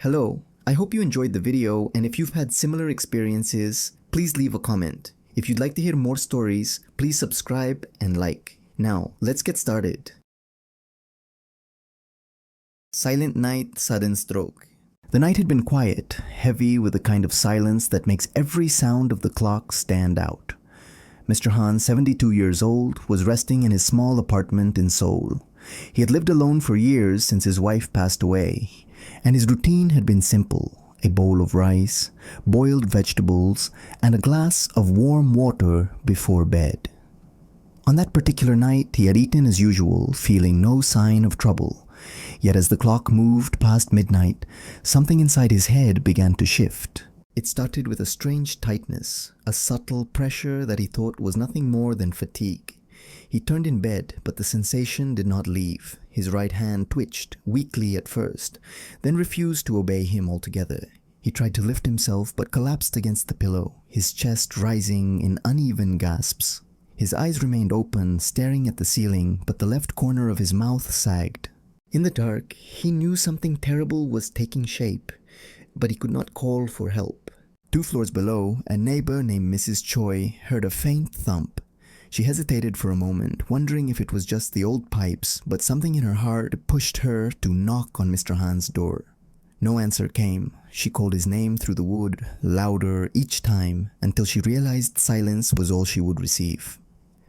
Hello, I hope you enjoyed the video, and if you've had similar experiences, please leave a comment. If you'd like to hear more stories, please subscribe and like. Now, let's get started. Silent night, sudden stroke. The night had been quiet, heavy with the kind of silence that makes every sound of the clock stand out. Mr. Han, 72 years old, was resting in his small apartment in Seoul. He had lived alone for years since his wife passed away, and his routine had been simple: a bowl of rice, boiled vegetables, and a glass of warm water before bed. On that particular night, he had eaten as usual, feeling no sign of trouble. Yet as the clock moved past midnight, something inside his head began to shift. It started with a strange tightness, a subtle pressure that he thought was nothing more than fatigue. He turned in bed, but the sensation did not leave. His right hand twitched, weakly at first, then refused to obey him altogether. He tried to lift himself, but collapsed against the pillow, his chest rising in uneven gasps. His eyes remained open, staring at the ceiling, but the left corner of his mouth sagged. In the dark, he knew something terrible was taking shape, but he could not call for help. 2 floors below, a neighbor named Mrs. Choi heard a faint thump. She hesitated for a moment, wondering if it was just the old pipes, but something in her heart pushed her to knock on Mr. Han's door. No answer came. She called his name through the wood, louder each time, until she realized silence was all she would receive.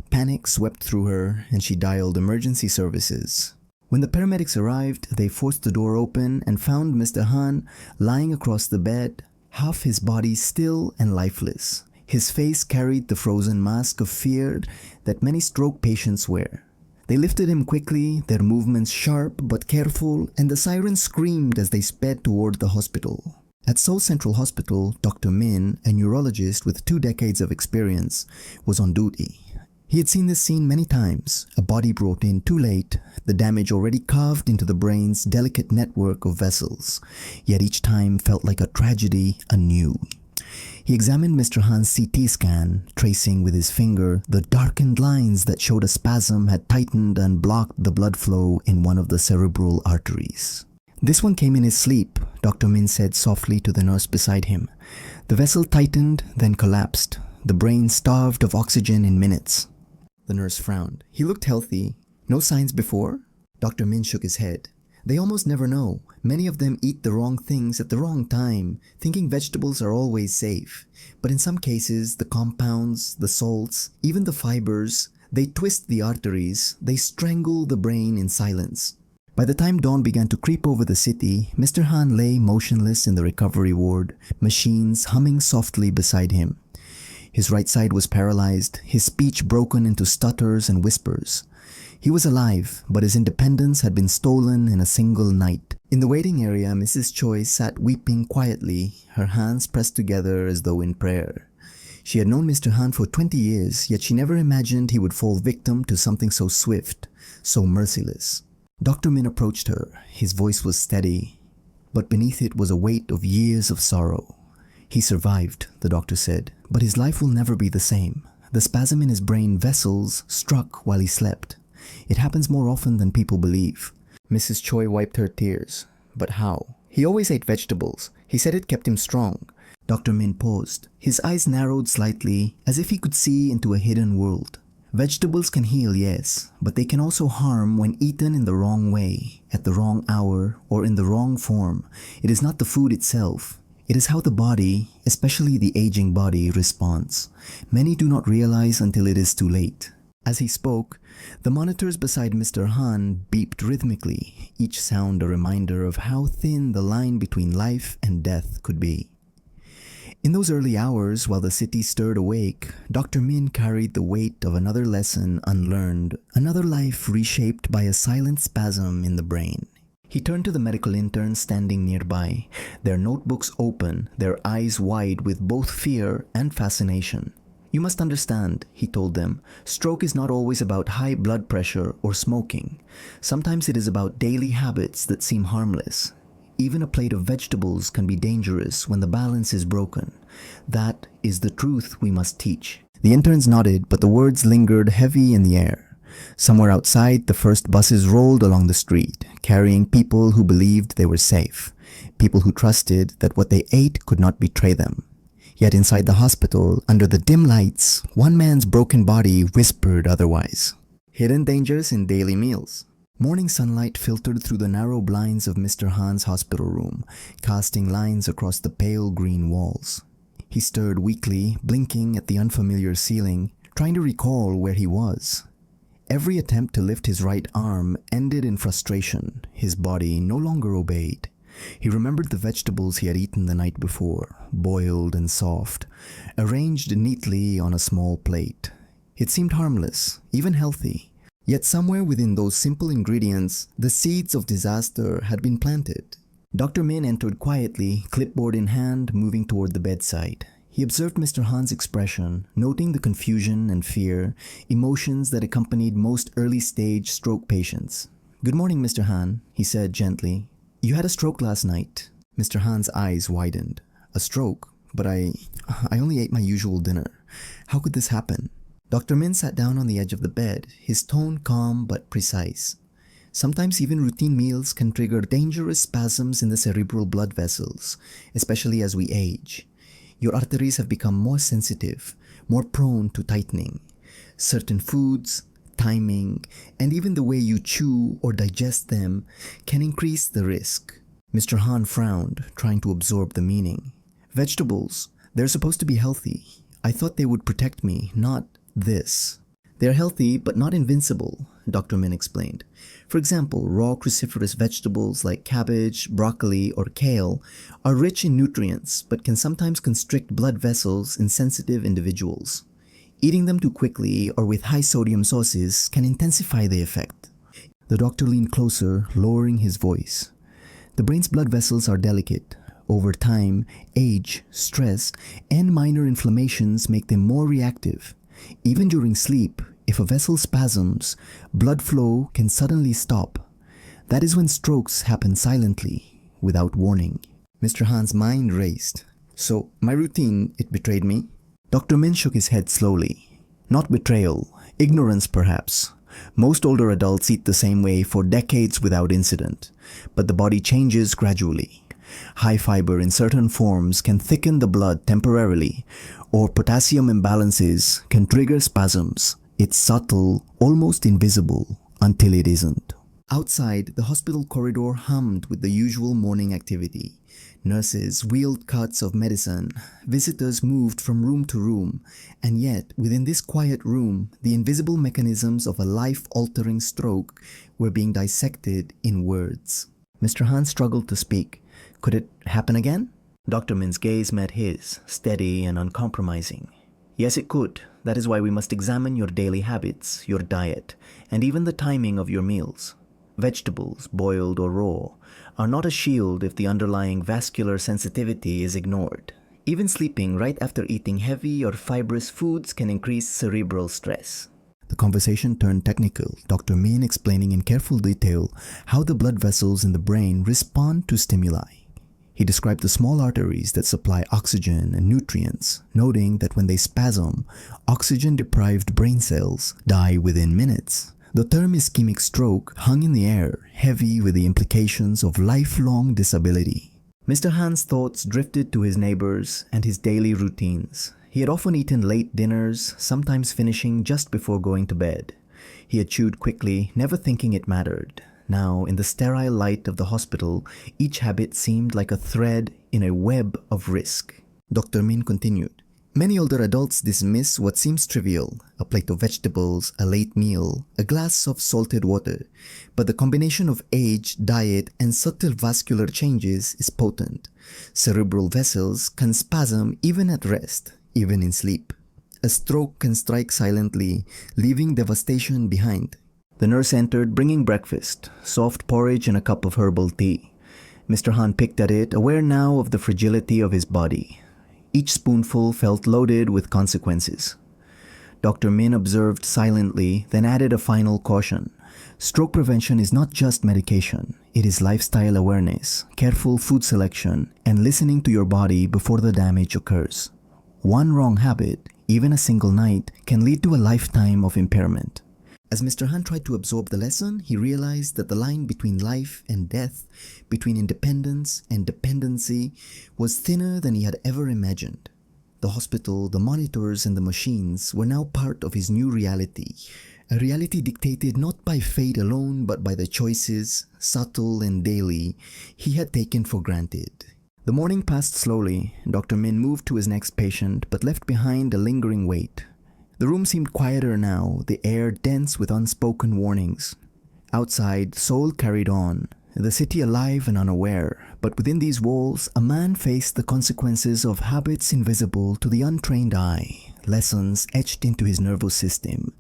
Panic swept through her, and she dialed emergency services. When the paramedics arrived, they forced the door open and found Mr. Han lying across the bed, half his body still and lifeless. His face carried the frozen mask of fear that many stroke patients wear. They lifted him quickly, their movements sharp but careful, and the sirens screamed as they sped toward the hospital. At Seoul Central Hospital, Dr. Min, a neurologist with 2 decades of experience, was on duty. He had seen this scene many times: a body brought in too late, the damage already carved into the brain's delicate network of vessels, yet each time felt like a tragedy anew. He examined Mr. Han's CT scan, tracing with his finger the darkened lines that showed a spasm had tightened and blocked the blood flow in one of the cerebral arteries. "This one came in his sleep," Dr. Min said softly to the nurse beside him. "The vessel tightened, then collapsed. The brain starved of oxygen in minutes." The nurse frowned. "He looked healthy. No signs before?" Dr. Min shook his head. "They almost never know. Many of them eat the wrong things at the wrong time, thinking vegetables are always safe. But in some cases, the compounds, the salts, even the fibers, they twist the arteries, they strangle the brain in silence." By the time dawn began to creep over the city, Mr. Han lay motionless in the recovery ward, machines humming softly beside him. His right side was paralyzed, his speech broken into stutters and whispers. He was alive, but his independence had been stolen in a single night. In the waiting area, Mrs. Choi sat weeping quietly, her hands pressed together as though in prayer. She had known Mr. Han for 20 years, yet she never imagined he would fall victim to something so swift, so merciless. Dr. Min approached her. His voice was steady, but beneath it was a weight of years of sorrow. "He survived," the doctor said, "but his life will never be the same. The spasm in his brain vessels struck while he slept. It happens more often than people believe." Mrs. Choi wiped her tears. "But how? He always ate vegetables. He said it kept him strong." Dr. Min paused. His eyes narrowed slightly, as if he could see into a hidden world. "Vegetables can heal, yes, but they can also harm when eaten in the wrong way, at the wrong hour, or in the wrong form. It is not the food itself. It is how the body, especially the aging body, responds. Many do not realize until it is too late." As he spoke, the monitors beside Mr. Han beeped rhythmically, each sound a reminder of how thin the line between life and death could be. In those early hours, while the city stirred awake, Dr. Min carried the weight of another lesson unlearned, another life reshaped by a silent spasm in the brain. He turned to the medical interns standing nearby, their notebooks open, their eyes wide with both fear and fascination. "You must understand," he told them, "stroke is not always about high blood pressure or smoking. Sometimes it is about daily habits that seem harmless. Even a plate of vegetables can be dangerous when the balance is broken. That is the truth we must teach." The interns nodded, but the words lingered heavy in the air. Somewhere outside, the first buses rolled along the street, carrying people who believed they were safe, people who trusted that what they ate could not betray them. Yet inside the hospital, under the dim lights, one man's broken body whispered otherwise. Hidden dangers in daily meals. Morning sunlight filtered through the narrow blinds of Mr. Han's hospital room, casting lines across the pale green walls. He stirred weakly, blinking at the unfamiliar ceiling, trying to recall where he was. Every attempt to lift his right arm ended in frustration. His body no longer obeyed. He remembered the vegetables he had eaten the night before, boiled and soft, arranged neatly on a small plate. It seemed harmless, even healthy. Yet somewhere within those simple ingredients, the seeds of disaster had been planted. Dr. Min entered quietly, clipboard in hand, moving toward the bedside. He observed Mr. Han's expression, noting the confusion and fear, emotions that accompanied most early-stage stroke patients. "Good morning, Mr. Han," he said gently. "You had a stroke last night." Mr. Han's eyes widened. "A stroke? But I only ate my usual dinner. How could this happen?" Dr. Min sat down on the edge of the bed, his tone calm but precise. "Sometimes even routine meals can trigger dangerous spasms in the cerebral blood vessels, especially as we age. Your arteries have become more sensitive, more prone to tightening. Certain foods, timing, and even the way you chew or digest them can increase the risk." Mr. Han frowned, trying to absorb the meaning. "Vegetables, they're supposed to be healthy. I thought they would protect me, not this." "They're healthy, but not invincible," Dr. Min explained. "For example, raw cruciferous vegetables like cabbage, broccoli, or kale are rich in nutrients, but can sometimes constrict blood vessels in sensitive individuals. Eating them too quickly or with high sodium sauces can intensify the effect." The doctor leaned closer, lowering his voice. "The brain's blood vessels are delicate. Over time, age, stress, and minor inflammations make them more reactive. Even during sleep, if a vessel spasms, blood flow can suddenly stop. That is when strokes happen silently, without warning." Mr. Han's mind raced. "So, my routine, it betrayed me?" Dr. Min shook his head slowly. "Not betrayal, ignorance perhaps. Most older adults eat the same way for decades without incident, but the body changes gradually. High fiber in certain forms can thicken the blood temporarily, or potassium imbalances can trigger spasms. It's subtle, almost invisible, until it isn't." Outside, the hospital corridor hummed with the usual morning activity. Nurses wheeled carts of medicine, visitors moved from room to room, and yet, within this quiet room, the invisible mechanisms of a life-altering stroke were being dissected in words. Mr. Han struggled to speak. Could it happen again? Dr. Min's gaze met his, steady and uncompromising. "Yes, it could. That is why we must examine your daily habits, your diet, and even the timing of your meals. Vegetables, boiled or raw, are not a shield if the underlying vascular sensitivity is ignored. Even sleeping right after eating heavy or fibrous foods can increase cerebral stress." The conversation turned technical, Dr. Min explaining in careful detail how the blood vessels in the brain respond to stimuli. He described the small arteries that supply oxygen and nutrients, noting that when they spasm, oxygen-deprived brain cells die within minutes. The term ischemic stroke hung in the air, heavy with the implications of lifelong disability. Mr. Han's thoughts drifted to his neighbors and his daily routines. He had often eaten late dinners, sometimes finishing just before going to bed. He had chewed quickly, never thinking it mattered. Now, in the sterile light of the hospital, each habit seemed like a thread in a web of risk. Dr. Min continued. "Many older adults dismiss what seems trivial, a plate of vegetables, a late meal, a glass of salted water. But the combination of age, diet, and subtle vascular changes is potent. Cerebral vessels can spasm even at rest, even in sleep. A stroke can strike silently, leaving devastation behind." The nurse entered, bringing breakfast, soft porridge and a cup of herbal tea. Mr. Han picked at it, aware now of the fragility of his body. Each spoonful felt loaded with consequences. Dr. Min observed silently, then added a final caution. Stroke prevention is not just medication. It is lifestyle awareness, careful food selection, and listening to your body before the damage occurs. One wrong habit, even a single night, can lead to a lifetime of impairment. As Mr. Han tried to absorb the lesson, he realized that the line between life and death, between independence and dependency, was thinner than he had ever imagined. The hospital, the monitors, and the machines were now part of his new reality, a reality dictated not by fate alone but by the choices, subtle and daily, he had taken for granted. The morning passed slowly. Dr. Min moved to his next patient but left behind a lingering weight. The room seemed quieter now, the air dense with unspoken warnings. Outside, Seoul carried on, the city alive and unaware, but within these walls, a man faced the consequences of habits invisible to the untrained eye, lessons etched into his nervous system,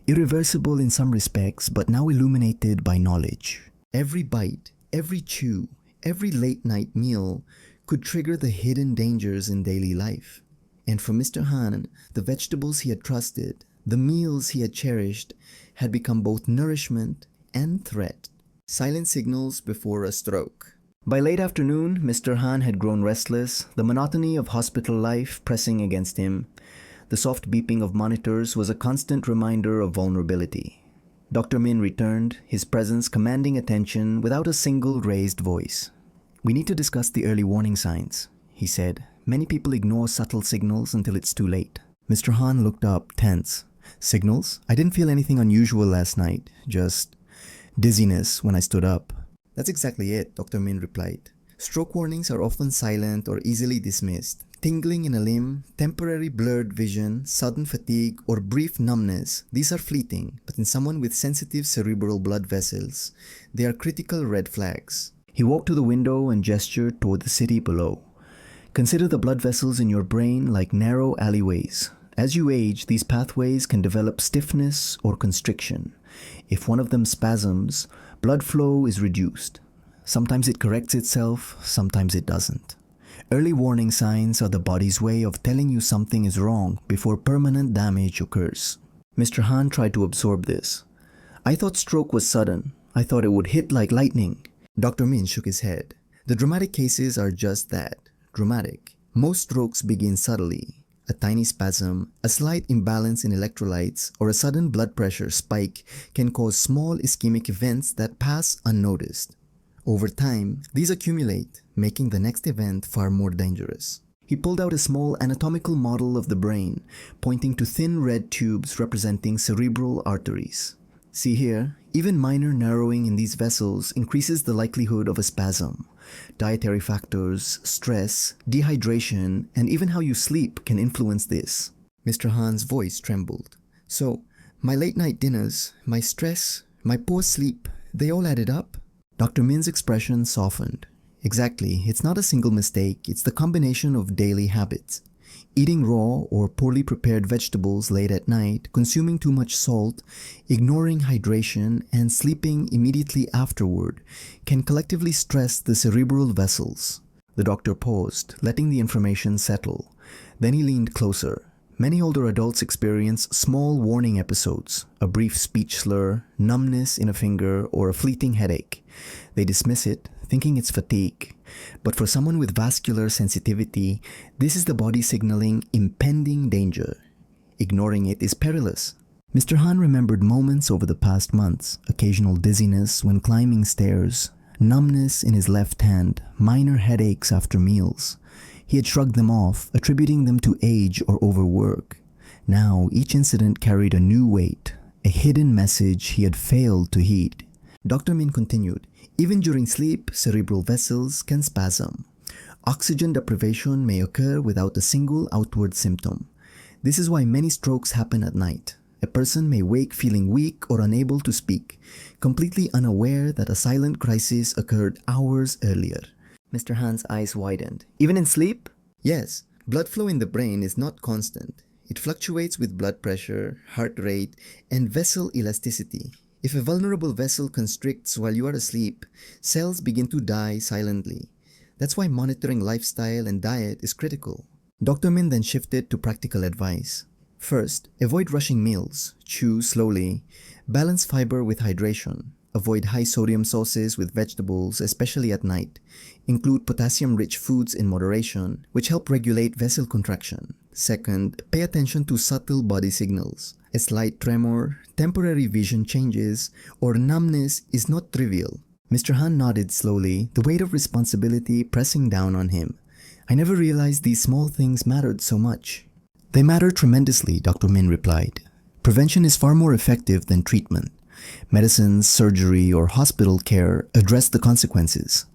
irreversible in some respects but now illuminated by knowledge. Every bite, every chew, every late-night meal could trigger the hidden dangers in daily life. And for Mr. Han, the vegetables he had trusted, the meals he had cherished, had become both nourishment and threat. Silent signals before a stroke. By late afternoon, Mr. Han had grown restless, the monotony of hospital life pressing against him. The soft beeping of monitors was a constant reminder of vulnerability. Dr. Min returned, his presence commanding attention without a single raised voice. "We need to discuss the early warning signs," he said. "Many people ignore subtle signals until it's too late." Mr. Han looked up, tense. "Signals? I didn't feel anything unusual last night, just dizziness when I stood up." "That's exactly it," Dr. Min replied. "Stroke warnings are often silent or easily dismissed. Tingling in a limb, temporary blurred vision, sudden fatigue, or brief numbness, these are fleeting, but in someone with sensitive cerebral blood vessels, they are critical red flags." He walked to the window and gestured toward the city below. "Consider the blood vessels in your brain like narrow alleyways. As you age, these pathways can develop stiffness or constriction. If one of them spasms, blood flow is reduced. Sometimes it corrects itself, sometimes it doesn't. Early warning signs are the body's way of telling you something is wrong before permanent damage occurs." Mr. Han tried to absorb this. "I thought stroke was sudden. I thought it would hit like lightning." Dr. Min shook his head. "The dramatic cases are just that, dramatic. Most strokes begin subtly. A tiny spasm, a slight imbalance in electrolytes, or a sudden blood pressure spike can cause small ischemic events that pass unnoticed. Over time, these accumulate, making the next event far more dangerous." He pulled out a small anatomical model of the brain, pointing to thin red tubes representing cerebral arteries. "See here, even minor narrowing in these vessels increases the likelihood of a spasm. Dietary factors, stress, dehydration, and even how you sleep can influence this." Mr. Han's voice trembled. "So, my late-night dinners, my stress, my poor sleep, they all added up?" Dr. Min's expression softened. "Exactly. It's not a single mistake. It's the combination of daily habits. Eating raw or poorly prepared vegetables late at night, consuming too much salt, ignoring hydration, and sleeping immediately afterward can collectively stress the cerebral vessels." The doctor paused, letting the information settle. Then he leaned closer. "Many older adults experience small warning episodes, a brief speech slur, numbness in a finger, or a fleeting headache. They dismiss it, thinking it's fatigue. But for someone with vascular sensitivity, this is the body signaling impending danger. Ignoring it is perilous." Mr. Han remembered moments over the past months, occasional dizziness when climbing stairs, numbness in his left hand, minor headaches after meals. He had shrugged them off, attributing them to age or overwork. Now, each incident carried a new weight, a hidden message he had failed to heed. Dr. Min continued, "Even during sleep, cerebral vessels can spasm. Oxygen deprivation may occur without a single outward symptom. This is why many strokes happen at night. A person may wake feeling weak or unable to speak, completely unaware that a silent crisis occurred hours earlier." Mr. Han's eyes widened. "Even in sleep?" "Yes. Blood flow in the brain is not constant. It fluctuates with blood pressure, heart rate, and vessel elasticity. If a vulnerable vessel constricts while you are asleep, cells begin to die silently. That's why monitoring lifestyle and diet is critical." Dr. Min then shifted to practical advice. "First, avoid rushing meals. Chew slowly. Balance fiber with hydration. Avoid high-sodium sauces with vegetables, especially at night. Include potassium-rich foods in moderation, which help regulate vessel contraction. Second, pay attention to subtle body signals. A slight tremor, temporary vision changes, or numbness is not trivial. Mr. Han nodded slowly, the weight of responsibility pressing down on him. I never realized these small things mattered so much. They matter tremendously, Dr. Min replied. Prevention is far more effective than treatment. Medicines, surgery, or hospital care address the consequences.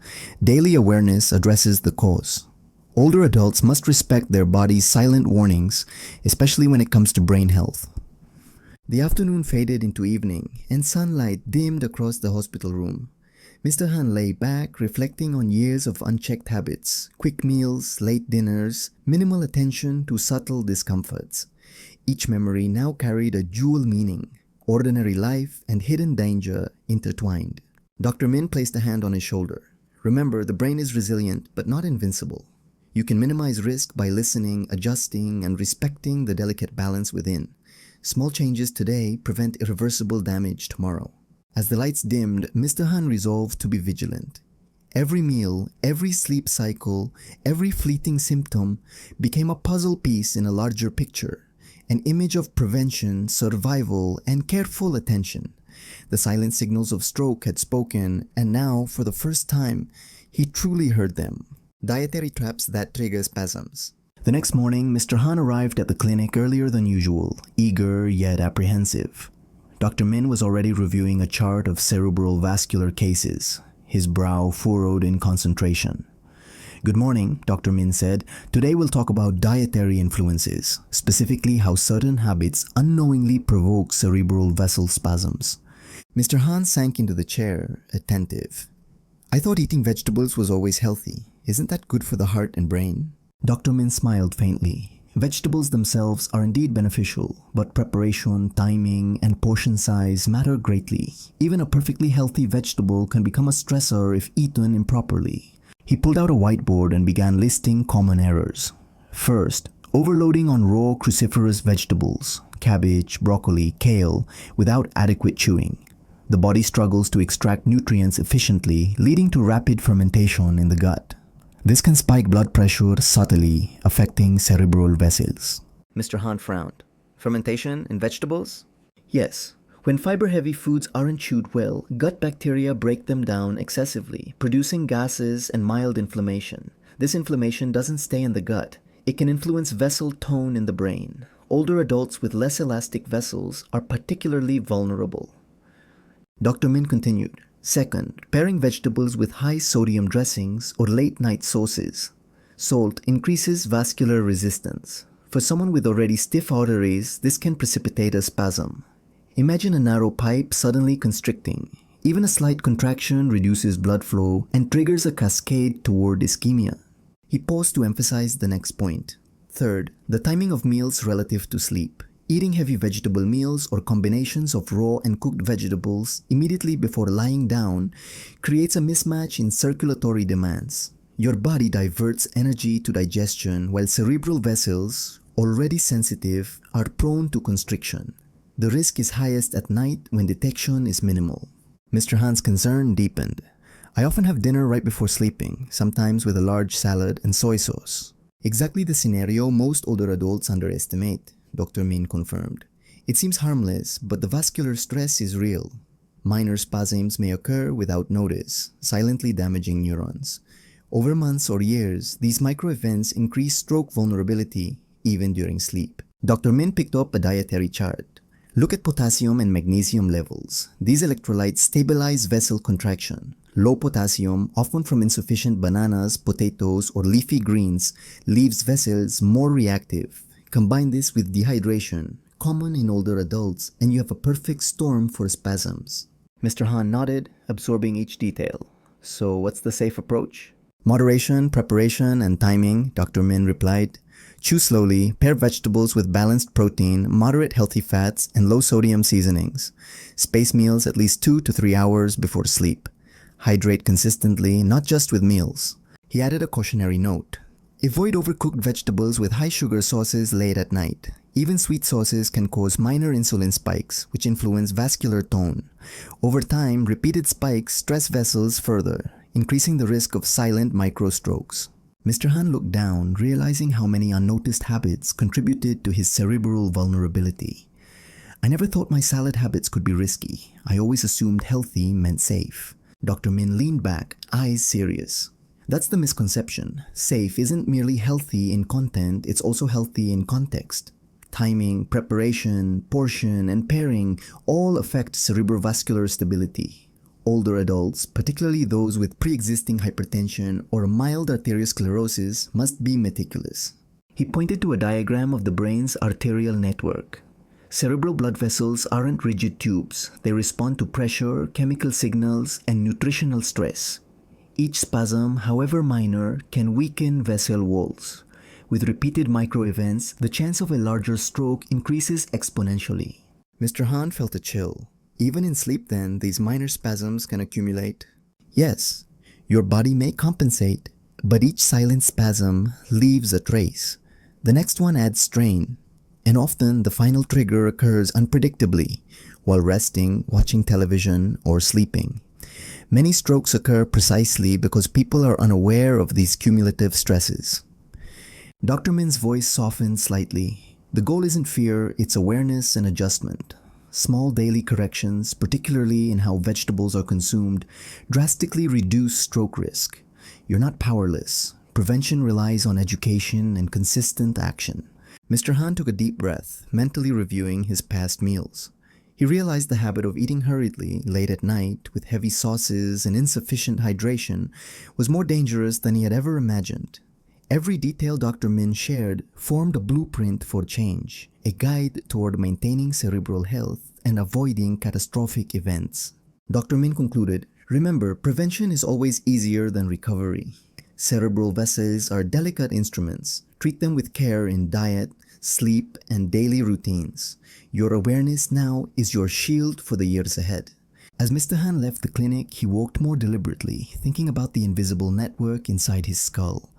Daily awareness addresses the cause. Older adults must respect their body's silent warnings, especially when it comes to brain health. The afternoon faded into evening, and sunlight dimmed across the hospital room. Mr. Han lay back, reflecting on years of unchecked habits, quick meals, late dinners, minimal attention to subtle discomforts. Each memory now carried a dual meaning, ordinary life and hidden danger intertwined. Dr. Min placed a hand on his shoulder. Remember, the brain is resilient, but not invincible. You can minimize risk by listening, adjusting, and respecting the delicate balance within. Small changes today prevent irreversible damage tomorrow. As the lights dimmed, Mr. Han resolved to be vigilant. Every meal, every sleep cycle, every fleeting symptom became a puzzle piece in a larger picture, an image of prevention, survival, and careful attention. The silent signals of stroke had spoken, and now, for the first time, he truly heard them. Dietary traps that trigger spasms. The next morning, Mr. Han arrived at the clinic earlier than usual, eager yet apprehensive. Dr. Min was already reviewing a chart of cerebral vascular cases, his brow furrowed in concentration. Good morning, Dr. Min said. Today we'll talk about dietary influences, specifically how certain habits unknowingly provoke cerebral vessel spasms. Mr. Han sank into the chair, attentive. I thought eating vegetables was always healthy. Isn't that good for the heart and brain? Dr. Min smiled faintly. Vegetables themselves are indeed beneficial, but preparation, timing, and portion size matter greatly. Even a perfectly healthy vegetable can become a stressor if eaten improperly. He pulled out a whiteboard and began listing common errors. First, overloading on raw cruciferous vegetables, cabbage, broccoli, kale, without adequate chewing. The body struggles to extract nutrients efficiently, leading to rapid fermentation in the gut. This can spike blood pressure subtly, affecting cerebral vessels. Mr. Han frowned. Fermentation in vegetables? Yes. When fiber-heavy foods aren't chewed well, gut bacteria break them down excessively, producing gases and mild inflammation. This inflammation doesn't stay in the gut. It can influence vessel tone in the brain. Older adults with less elastic vessels are particularly vulnerable. Dr. Min continued. Second, pairing vegetables with high sodium dressings or late-night sauces. Salt increases vascular resistance. For someone with already stiff arteries, this can precipitate a spasm. Imagine a narrow pipe suddenly constricting. Even a slight contraction reduces blood flow and triggers a cascade toward ischemia. He paused to emphasize the next point. Third, the timing of meals relative to sleep. Eating heavy vegetable meals or combinations of raw and cooked vegetables immediately before lying down creates a mismatch in circulatory demands. Your body diverts energy to digestion while cerebral vessels, already sensitive, are prone to constriction. The risk is highest at night when detection is minimal. Mr. Han's concern deepened. I often have dinner right before sleeping, sometimes with a large salad and soy sauce. Exactly the scenario most older adults underestimate, Dr. Min confirmed. It seems harmless, but the vascular stress is real. Minor spasms may occur without notice, silently damaging neurons. Over months or years, these micro-events increase stroke vulnerability, even during sleep. Dr. Min picked up a dietary chart. Look at potassium and magnesium levels. These electrolytes stabilize vessel contraction. Low potassium, often from insufficient bananas, potatoes, or leafy greens, leaves vessels more reactive. Combine this with dehydration, common in older adults, and you have a perfect storm for spasms. Mr. Han nodded, absorbing each detail. So what's the safe approach? Moderation, preparation, and timing, Dr. Min replied. Chew slowly, pair vegetables with balanced protein, moderate healthy fats, and low-sodium seasonings. Space meals at least 2 to 3 hours before sleep. Hydrate consistently, not just with meals. He added a cautionary note. Avoid overcooked vegetables with high-sugar sauces late at night. Even sweet sauces can cause minor insulin spikes, which influence vascular tone. Over time, repeated spikes stress vessels further, increasing the risk of silent microstrokes. Mr. Han looked down, realizing how many unnoticed habits contributed to his cerebral vulnerability. I never thought my salad habits could be risky. I always assumed healthy meant safe. Dr. Min leaned back, eyes serious. That's the misconception. Safe isn't merely healthy in content, it's also healthy in context. Timing, preparation, portion, and pairing all affect cerebrovascular stability. Older adults, particularly those with pre-existing hypertension or mild arteriosclerosis, must be meticulous. He pointed to a diagram of the brain's arterial network. Cerebral blood vessels aren't rigid tubes. They respond to pressure, chemical signals, and nutritional stress. Each spasm, however minor, can weaken vessel walls. With repeated micro-events, the chance of a larger stroke increases exponentially. Mr. Han felt a chill. Even in sleep then, these minor spasms can accumulate. Yes, your body may compensate, but each silent spasm leaves a trace. The next one adds strain, and often the final trigger occurs unpredictably while resting, watching television, or sleeping. Many strokes occur precisely because people are unaware of these cumulative stresses. Dr. Min's voice softened slightly. The goal isn't fear, it's awareness and adjustment. Small daily corrections, particularly in how vegetables are consumed, drastically reduce stroke risk. You're not powerless. Prevention relies on education and consistent action. Mr. Han took a deep breath, mentally reviewing his past meals. He realized the habit of eating hurriedly, late at night, with heavy sauces and insufficient hydration, was more dangerous than he had ever imagined. Every detail Dr. Min shared formed a blueprint for change, a guide toward maintaining cerebral health and avoiding catastrophic events. Dr. Min concluded, "Remember, prevention is always easier than recovery. Cerebral vessels are delicate instruments. Treat them with care in diet, sleep, and daily routines. Your awareness now is your shield for the years ahead." As Mr. Han left the clinic, he walked more deliberately, thinking about the invisible network inside his skull,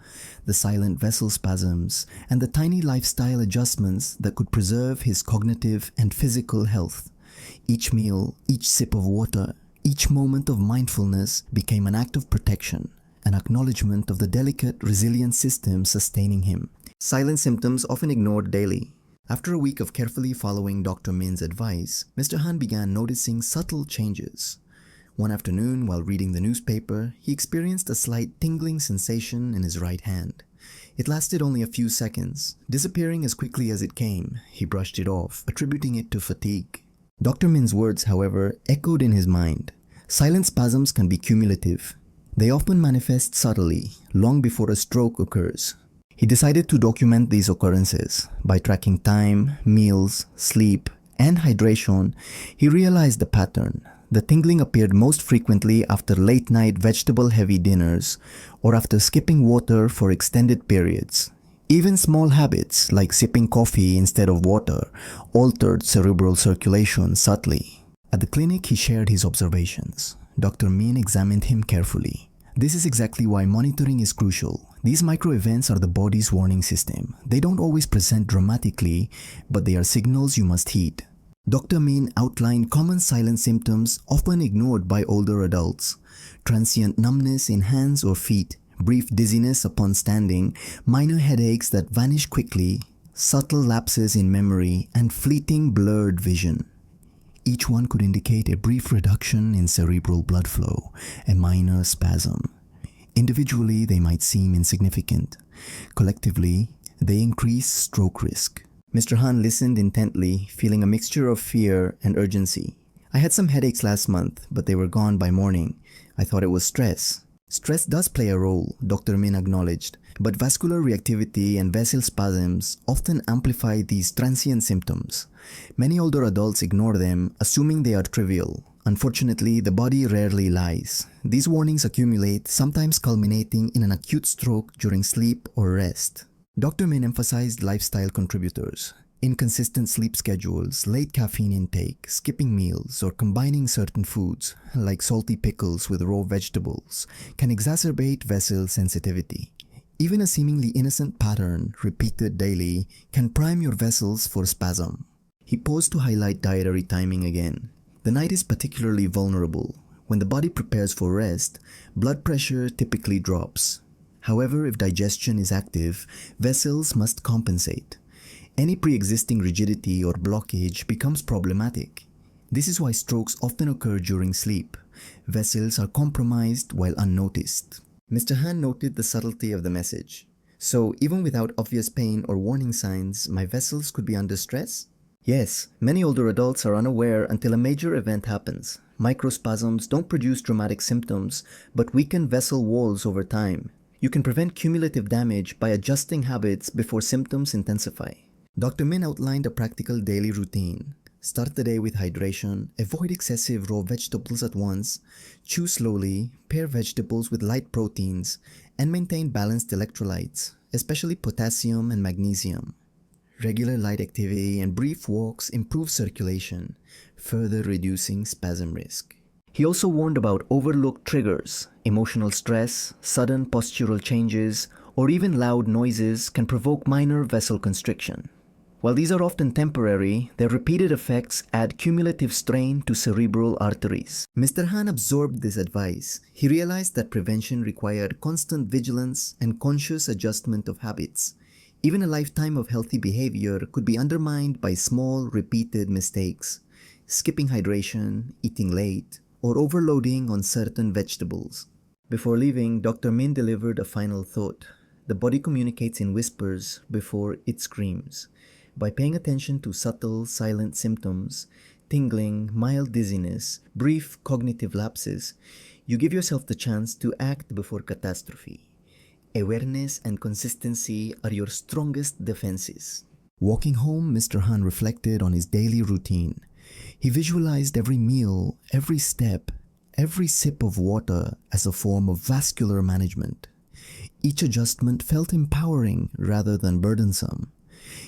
the silent vessel spasms, and the tiny lifestyle adjustments that could preserve his cognitive and physical health. Each meal, each sip of water, each moment of mindfulness became an act of protection, an acknowledgement of the delicate, resilient system sustaining him. Silent symptoms often ignored daily. After a week of carefully following Dr. Min's advice, Mr. Han began noticing subtle changes. One afternoon, while reading the newspaper, he experienced a slight tingling sensation in his right hand. It lasted only a few seconds, disappearing as quickly as it came. He brushed it off, attributing it to fatigue. Dr. Min's words, however, echoed in his mind. Silent spasms can be cumulative. They often manifest subtly, long before a stroke occurs. He decided to document these occurrences. By tracking time, meals, sleep, and hydration, he realized the pattern. The tingling appeared most frequently after late-night vegetable-heavy dinners or after skipping water for extended periods. Even small habits, like sipping coffee instead of water, altered cerebral circulation subtly. At the clinic, he shared his observations. Dr. Min examined him carefully. This is exactly why monitoring is crucial. These micro-events are the body's warning system. They don't always present dramatically, but they are signals you must heed. Dr. Min outlined common silent symptoms often ignored by older adults: transient numbness in hands or feet, brief dizziness upon standing, minor headaches that vanish quickly, subtle lapses in memory, and fleeting blurred vision. Each one could indicate a brief reduction in cerebral blood flow, a minor spasm. Individually, they might seem insignificant. Collectively, they increase stroke risk. Mr. Han listened intently, feeling a mixture of fear and urgency. "I had some headaches last month, but they were gone by morning. I thought it was stress." Stress does play a role, Dr. Min acknowledged, but vascular reactivity and vessel spasms often amplify these transient symptoms. Many older adults ignore them, assuming they are trivial. Unfortunately, the body rarely lies. These warnings accumulate, sometimes culminating in an acute stroke during sleep or rest. Dr. Min emphasized lifestyle contributors. Inconsistent sleep schedules, late caffeine intake, skipping meals, or combining certain foods, like salty pickles with raw vegetables, can exacerbate vessel sensitivity. Even a seemingly innocent pattern, repeated daily, can prime your vessels for spasm. He paused to highlight dietary timing again. The night is particularly vulnerable. When the body prepares for rest, blood pressure typically drops. However, if digestion is active, vessels must compensate. Any pre-existing rigidity or blockage becomes problematic. This is why strokes often occur during sleep. Vessels are compromised while unnoticed. Mr. Han noted the subtlety of the message. So, even without obvious pain or warning signs, my vessels could be under stress? Yes, many older adults are unaware until a major event happens. Microspasms don't produce dramatic symptoms, but weaken vessel walls over time. You can prevent cumulative damage by adjusting habits before symptoms intensify. Dr. Min outlined a practical daily routine. Start the day with hydration, avoid excessive raw vegetables at once, chew slowly, pair vegetables with light proteins, and maintain balanced electrolytes, especially potassium and magnesium. Regular light activity and brief walks improve circulation, further reducing spasm risk. He also warned about overlooked triggers. Emotional stress, sudden postural changes, or even loud noises can provoke minor vessel constriction. While these are often temporary, their repeated effects add cumulative strain to cerebral arteries. Mr. Han absorbed this advice. He realized that prevention required constant vigilance and conscious adjustment of habits. Even a lifetime of healthy behavior could be undermined by small, repeated mistakes. Skipping hydration, eating late, or overloading on certain vegetables. Before leaving, Dr. Min delivered a final thought. The body communicates in whispers before it screams. By paying attention to subtle, silent symptoms, tingling, mild dizziness, brief cognitive lapses, you give yourself the chance to act before catastrophe. Awareness and consistency are your strongest defenses. Walking home, Mr. Han reflected on his daily routine. He visualized every meal, every step, every sip of water as a form of vascular management. Each adjustment felt empowering rather than burdensome.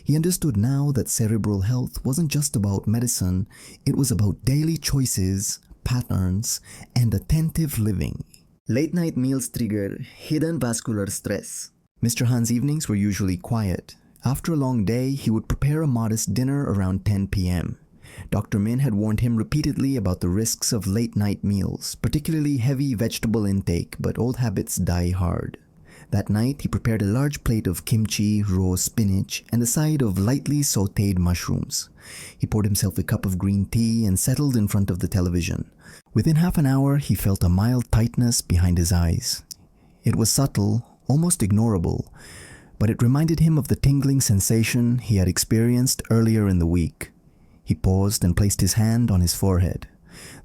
He understood now that cerebral health wasn't just about medicine, it was about daily choices, patterns, and attentive living. Late-night meals trigger hidden vascular stress. Mr. Han's evenings were usually quiet. After a long day, he would prepare a modest dinner around 10 p.m. Dr. Min had warned him repeatedly about the risks of late-night meals, particularly heavy vegetable intake, but old habits die hard. That night, he prepared a large plate of kimchi, raw spinach, and a side of lightly sautéed mushrooms. He poured himself a cup of green tea and settled in front of the television. Within half an hour, he felt a mild tightness behind his eyes. It was subtle, almost ignorable, but it reminded him of the tingling sensation he had experienced earlier in the week. He paused and placed his hand on his forehead.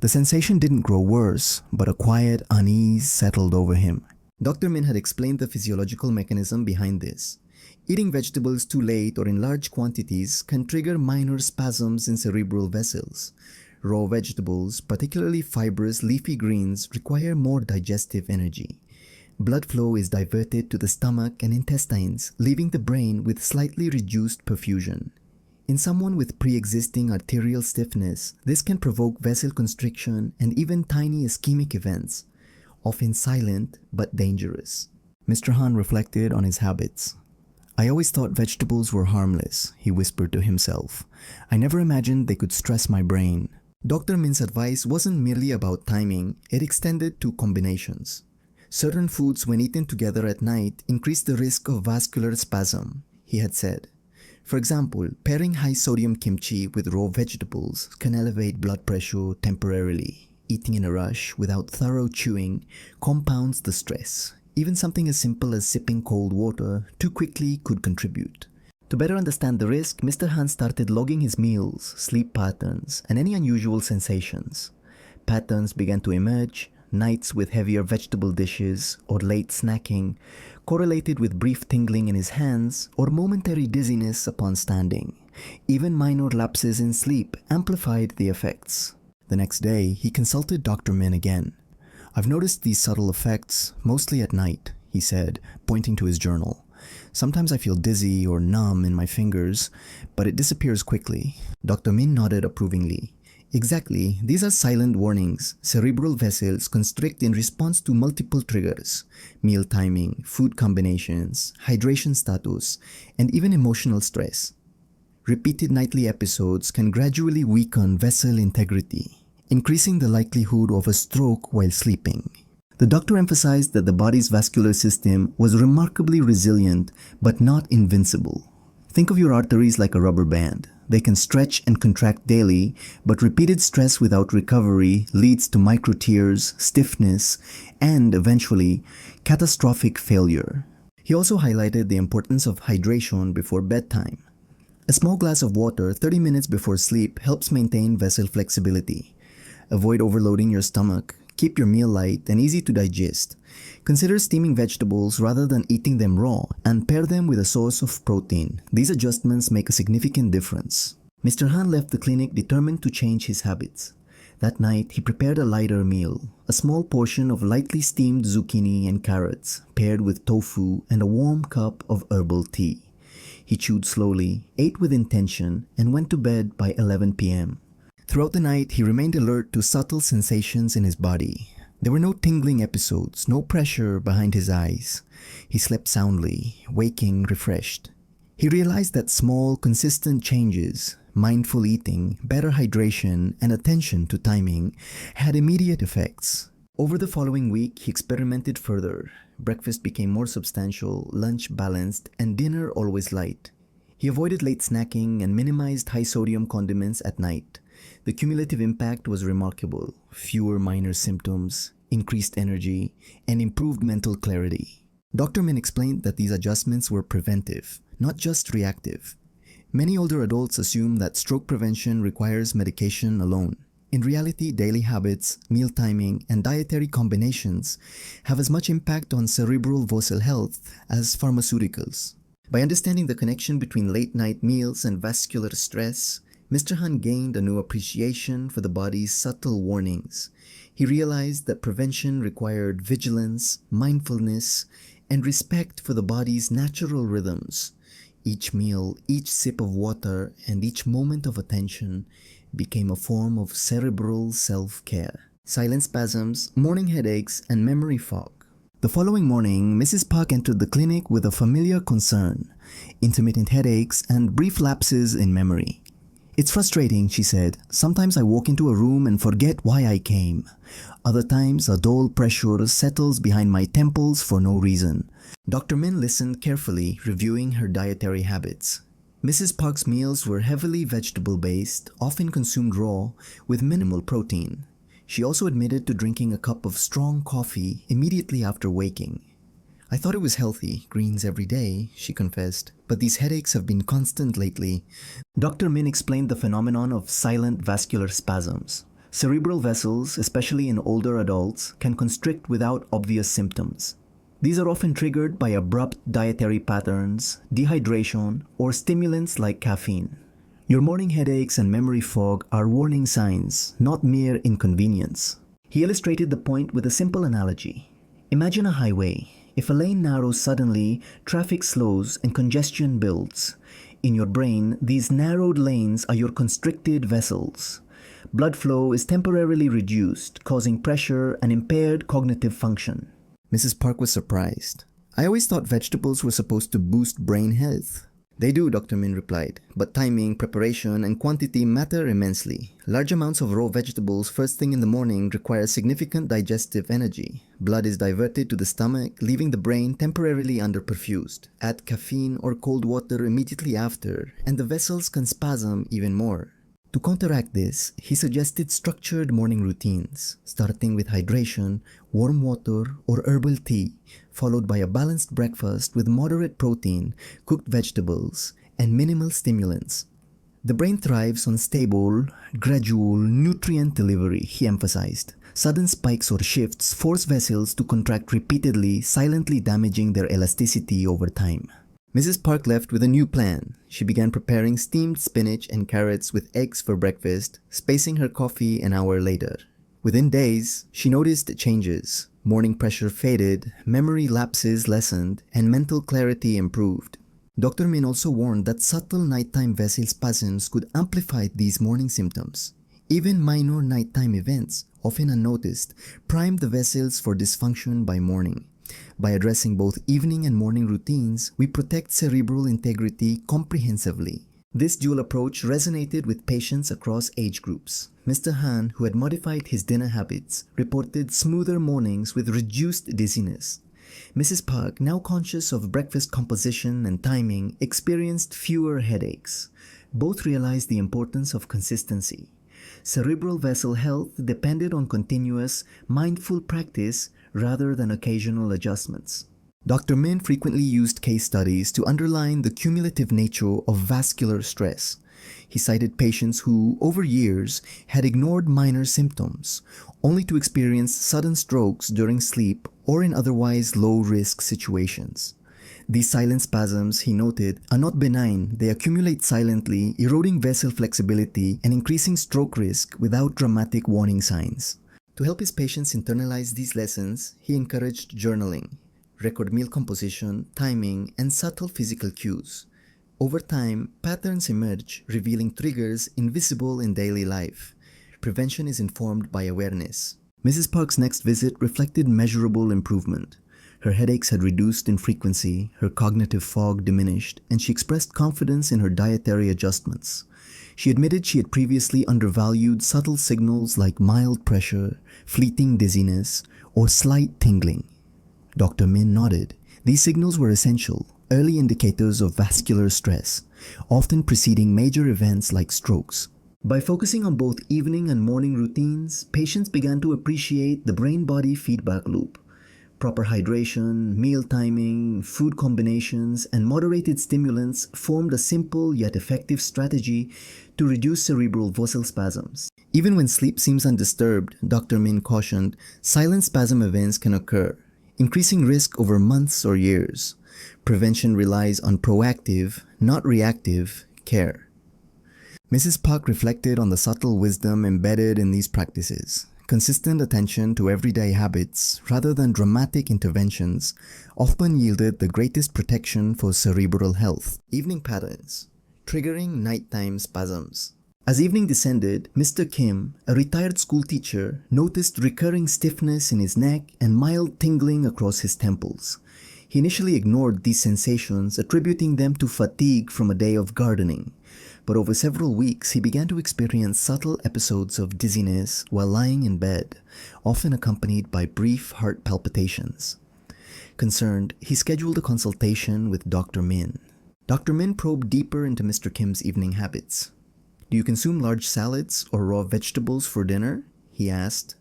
The sensation didn't grow worse, but a quiet unease settled over him. Dr. Min had explained the physiological mechanism behind this. Eating vegetables too late or in large quantities can trigger minor spasms in cerebral vessels. Raw vegetables, particularly fibrous leafy greens, require more digestive energy. Blood flow is diverted to the stomach and intestines, leaving the brain with slightly reduced perfusion. In someone with pre-existing arterial stiffness, this can provoke vessel constriction and even tiny ischemic events, often silent but dangerous. Mr. Han reflected on his habits. I always thought vegetables were harmless, he whispered to himself. I never imagined they could stress my brain. Dr. Min's advice wasn't merely about timing, it extended to combinations. Certain foods when eaten together at night increase the risk of vascular spasm, he had said. For example, pairing high-sodium kimchi with raw vegetables can elevate blood pressure temporarily. Eating in a rush without thorough chewing compounds the stress. Even something as simple as sipping cold water too quickly could contribute. To better understand the risk, Mr. Han started logging his meals, sleep patterns, and any unusual sensations. Patterns began to emerge. Nights with heavier vegetable dishes or late snacking correlated with brief tingling in his hands or momentary dizziness upon standing. Even minor lapses in sleep amplified the effects. The next day, he consulted Dr. Min again. I've noticed these subtle effects, mostly at night, he said, pointing to his journal. Sometimes I feel dizzy or numb in my fingers, but it disappears quickly. Dr. Min nodded approvingly. Exactly, these are silent warnings. Cerebral vessels constrict in response to multiple triggers. Meal timing, food combinations, hydration status, and even emotional stress. Repeated nightly episodes can gradually weaken vessel integrity, increasing the likelihood of a stroke while sleeping. The doctor emphasized that the body's vascular system was remarkably resilient but not invincible. Think of your arteries like a rubber band. They can stretch and contract daily, but repeated stress without recovery leads to microtears, stiffness, and eventually catastrophic failure. He also highlighted the importance of hydration before bedtime. A small glass of water 30 minutes before sleep helps maintain vessel flexibility. Avoid overloading your stomach. Keep your meal light and easy to digest. Consider steaming vegetables rather than eating them raw, and pair them with a source of protein. These adjustments make a significant difference. Mr. Han left the clinic determined to change his habits. That night, he prepared a lighter meal, a small portion of lightly steamed zucchini and carrots, paired with tofu and a warm cup of herbal tea. He chewed slowly, ate with intention, and went to bed by 11 p.m. Throughout the night, he remained alert to subtle sensations in his body. There were no tingling episodes, no pressure behind his eyes. He slept soundly, waking refreshed. He realized that small, consistent changes, mindful eating, better hydration, and attention to timing had immediate effects. Over the following week, he experimented further. Breakfast became more substantial, lunch balanced, and dinner always light. He avoided late snacking and minimized high-sodium condiments at night. The cumulative impact was remarkable. Fewer minor symptoms, increased energy, and improved mental clarity. Dr. Min explained that these adjustments were preventive, not just reactive. Many older adults assume that stroke prevention requires medication alone. In reality, daily habits, meal timing, and dietary combinations have as much impact on cerebral vessel health as pharmaceuticals. By understanding the connection between late-night meals and vascular stress, Mr. Han gained a new appreciation for the body's subtle warnings. He realized that prevention required vigilance, mindfulness, and respect for the body's natural rhythms. Each meal, each sip of water, and each moment of attention became a form of cerebral self-care. Silent spasms, morning headaches, and memory fog. The following morning, Mrs. Park entered the clinic with a familiar concern: intermittent headaches and brief lapses in memory. "It's frustrating," she said. "Sometimes I walk into a room and forget why I came. Other times, a dull pressure settles behind my temples for no reason." Dr. Min listened carefully, reviewing her dietary habits. Mrs. Park's meals were heavily vegetable-based, often consumed raw, with minimal protein. She also admitted to drinking a cup of strong coffee immediately after waking. "I thought it was healthy, greens every day," she confessed, "but these headaches have been constant lately." Dr. Min explained the phenomenon of silent vascular spasms. Cerebral vessels, especially in older adults, can constrict without obvious symptoms. These are often triggered by abrupt dietary patterns, dehydration, or stimulants like caffeine. Your morning headaches and memory fog are warning signs, not mere inconvenience. He illustrated the point with a simple analogy. Imagine a highway. If a lane narrows suddenly, traffic slows and congestion builds. In your brain, these narrowed lanes are your constricted vessels. Blood flow is temporarily reduced, causing pressure and impaired cognitive function. Mrs. Park was surprised. "I always thought vegetables were supposed to boost brain health." "They do," Dr. Min replied, "but timing, preparation, and quantity matter immensely. Large amounts of raw vegetables first thing in the morning require significant digestive energy. Blood is diverted to the stomach, leaving the brain temporarily underperfused. Add caffeine or cold water immediately after, and the vessels can spasm even more." To counteract this, he suggested structured morning routines, starting with hydration, warm water, or herbal tea, followed by a balanced breakfast with moderate protein, cooked vegetables, and minimal stimulants. The brain thrives on stable, gradual nutrient delivery, he emphasized. Sudden spikes or shifts force vessels to contract repeatedly, silently damaging their elasticity over time. Mrs. Park left with a new plan. She began preparing steamed spinach and carrots with eggs for breakfast, spacing her coffee an hour later. Within days, she noticed changes. Morning pressure faded, memory lapses lessened, and mental clarity improved. Dr. Min also warned that subtle nighttime vessel spasms could amplify these morning symptoms. Even minor nighttime events, often unnoticed, primed the vessels for dysfunction by morning. By addressing both evening and morning routines, we protect cerebral integrity comprehensively. This dual approach resonated with patients across age groups. Mr. Han, who had modified his dinner habits, reported smoother mornings with reduced dizziness. Mrs. Park, now conscious of breakfast composition and timing, experienced fewer headaches. Both realized the importance of consistency. Cerebral vessel health depended on continuous, mindful practice rather than occasional adjustments. Dr. Min frequently used case studies to underline the cumulative nature of vascular stress. He cited patients who, over years, had ignored minor symptoms, only to experience sudden strokes during sleep or in otherwise low-risk situations. These silent spasms, he noted, are not benign. They accumulate silently, eroding vessel flexibility and increasing stroke risk without dramatic warning signs. To help his patients internalize these lessons, he encouraged journaling, record meal composition, timing, and subtle physical cues. Over time, patterns emerge, revealing triggers invisible in daily life. Prevention is informed by awareness. Mrs. Park's next visit reflected measurable improvement. Her headaches had reduced in frequency, her cognitive fog diminished, and she expressed confidence in her dietary adjustments. She admitted she had previously undervalued subtle signals like mild pressure, fleeting dizziness, or slight tingling. Dr. Min nodded. These signals were essential, early indicators of vascular stress, often preceding major events like strokes. By focusing on both evening and morning routines, patients began to appreciate the brain-body feedback loop. Proper hydration, meal timing, food combinations, and moderated stimulants formed a simple yet effective strategy to reduce cerebral vessel spasms. Even when sleep seems undisturbed, Dr. Min cautioned, silent spasm events can occur, increasing risk over months or years. Prevention relies on proactive, not reactive, care. Mrs. Park reflected on the subtle wisdom embedded in these practices. Consistent attention to everyday habits, rather than dramatic interventions, often yielded the greatest protection for cerebral health. Evening patterns, triggering nighttime spasms. As evening descended, Mr. Kim, a retired school teacher, noticed recurring stiffness in his neck and mild tingling across his temples. He initially ignored these sensations, attributing them to fatigue from a day of gardening. But over several weeks, he began to experience subtle episodes of dizziness while lying in bed, often accompanied by brief heart palpitations. Concerned, he scheduled a consultation with Dr. Min. Dr. Min probed deeper into Mr. Kim's evening habits. "Do you consume large salads or raw vegetables for dinner?" he asked.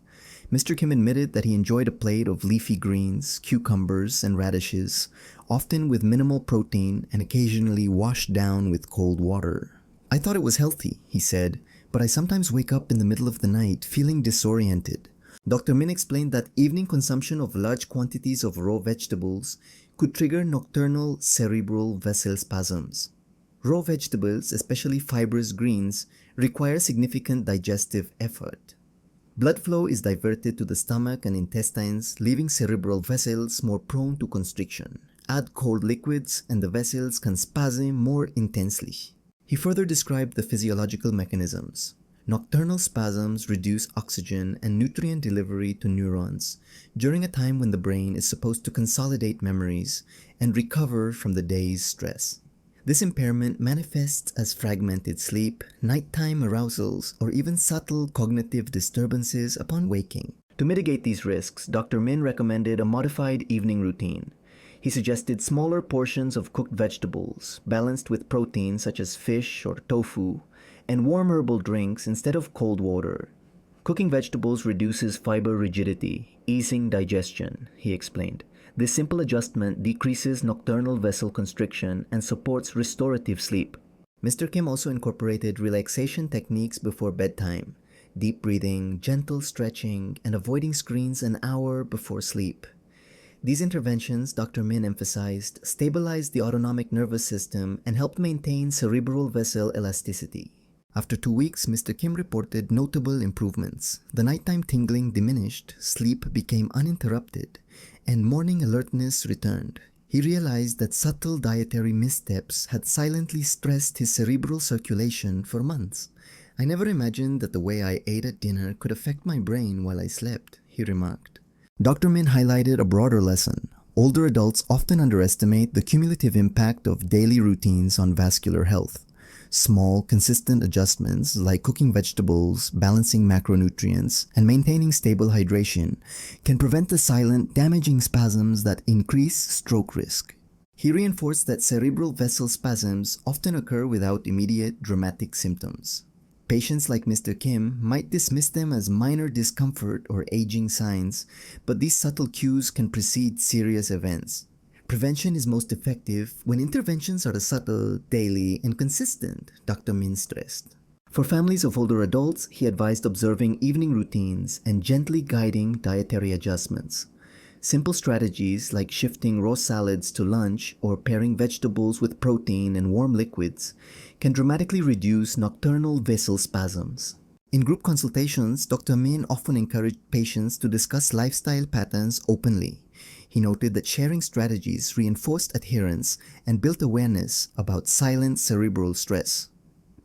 Mr. Kim admitted that he enjoyed a plate of leafy greens, cucumbers, and radishes, often with minimal protein and occasionally washed down with cold water. "I thought it was healthy," he said, "but I sometimes wake up in the middle of the night feeling disoriented." Dr. Min explained that evening consumption of large quantities of raw vegetables could trigger nocturnal cerebral vessel spasms. Raw vegetables, especially fibrous greens, require significant digestive effort. Blood flow is diverted to the stomach and intestines, leaving cerebral vessels more prone to constriction. Add cold liquids and the vessels can spasm more intensely. He further described the physiological mechanisms. Nocturnal spasms reduce oxygen and nutrient delivery to neurons during a time when the brain is supposed to consolidate memories and recover from the day's stress. This impairment manifests as fragmented sleep, nighttime arousals, or even subtle cognitive disturbances upon waking. To mitigate these risks, Dr. Min recommended a modified evening routine. He suggested smaller portions of cooked vegetables, balanced with protein such as fish or tofu, and warm herbal drinks instead of cold water. Cooking vegetables reduces fiber rigidity, easing digestion, he explained. This simple adjustment decreases nocturnal vessel constriction and supports restorative sleep. Mr. Kim also incorporated relaxation techniques before bedtime, deep breathing, gentle stretching, and avoiding screens an hour before sleep. These interventions, Dr. Min emphasized, stabilized the autonomic nervous system and helped maintain cerebral vessel elasticity. After 2 weeks, Mr. Kim reported notable improvements. The nighttime tingling diminished, sleep became uninterrupted, and morning alertness returned. He realized that subtle dietary missteps had silently stressed his cerebral circulation for months. "I never imagined that the way I ate at dinner could affect my brain while I slept," he remarked. Dr. Min highlighted a broader lesson. Older adults often underestimate the cumulative impact of daily routines on vascular health. Small, consistent adjustments like cooking vegetables, balancing macronutrients, and maintaining stable hydration can prevent the silent, damaging spasms that increase stroke risk. He reinforced that cerebral vessel spasms often occur without immediate dramatic symptoms. Patients like Mr. Kim might dismiss them as minor discomfort or aging signs, but these subtle cues can precede serious events. Prevention is most effective when interventions are subtle, daily, and consistent, Dr. Min stressed. For families of older adults, he advised observing evening routines and gently guiding dietary adjustments. Simple strategies like shifting raw salads to lunch or pairing vegetables with protein and warm liquids can dramatically reduce nocturnal vessel spasms. In group consultations, Dr. Min often encouraged patients to discuss lifestyle patterns openly. He noted that sharing strategies reinforced adherence and built awareness about silent cerebral stress.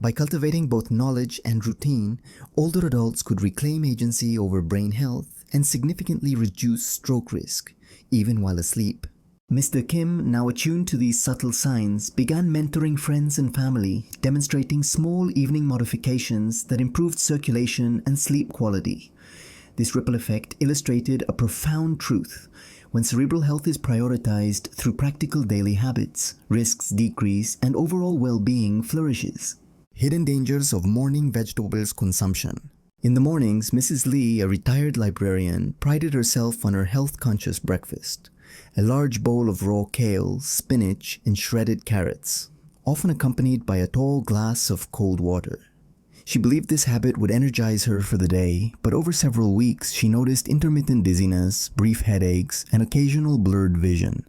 By cultivating both knowledge and routine, older adults could reclaim agency over brain health and significantly reduce stroke risk, even while asleep. Mr. Kim, now attuned to these subtle signs, began mentoring friends and family, demonstrating small evening modifications that improved circulation and sleep quality. This ripple effect illustrated a profound truth. When cerebral health is prioritized through practical daily habits, risks decrease and overall well-being flourishes. Hidden dangers of morning vegetables consumption. In the mornings, Mrs. Lee, a retired librarian, prided herself on her health-conscious breakfast. A large bowl of raw kale, spinach, and shredded carrots, often accompanied by a tall glass of cold water. She believed this habit would energize her for the day, but over several weeks she noticed intermittent dizziness, brief headaches, and occasional blurred vision.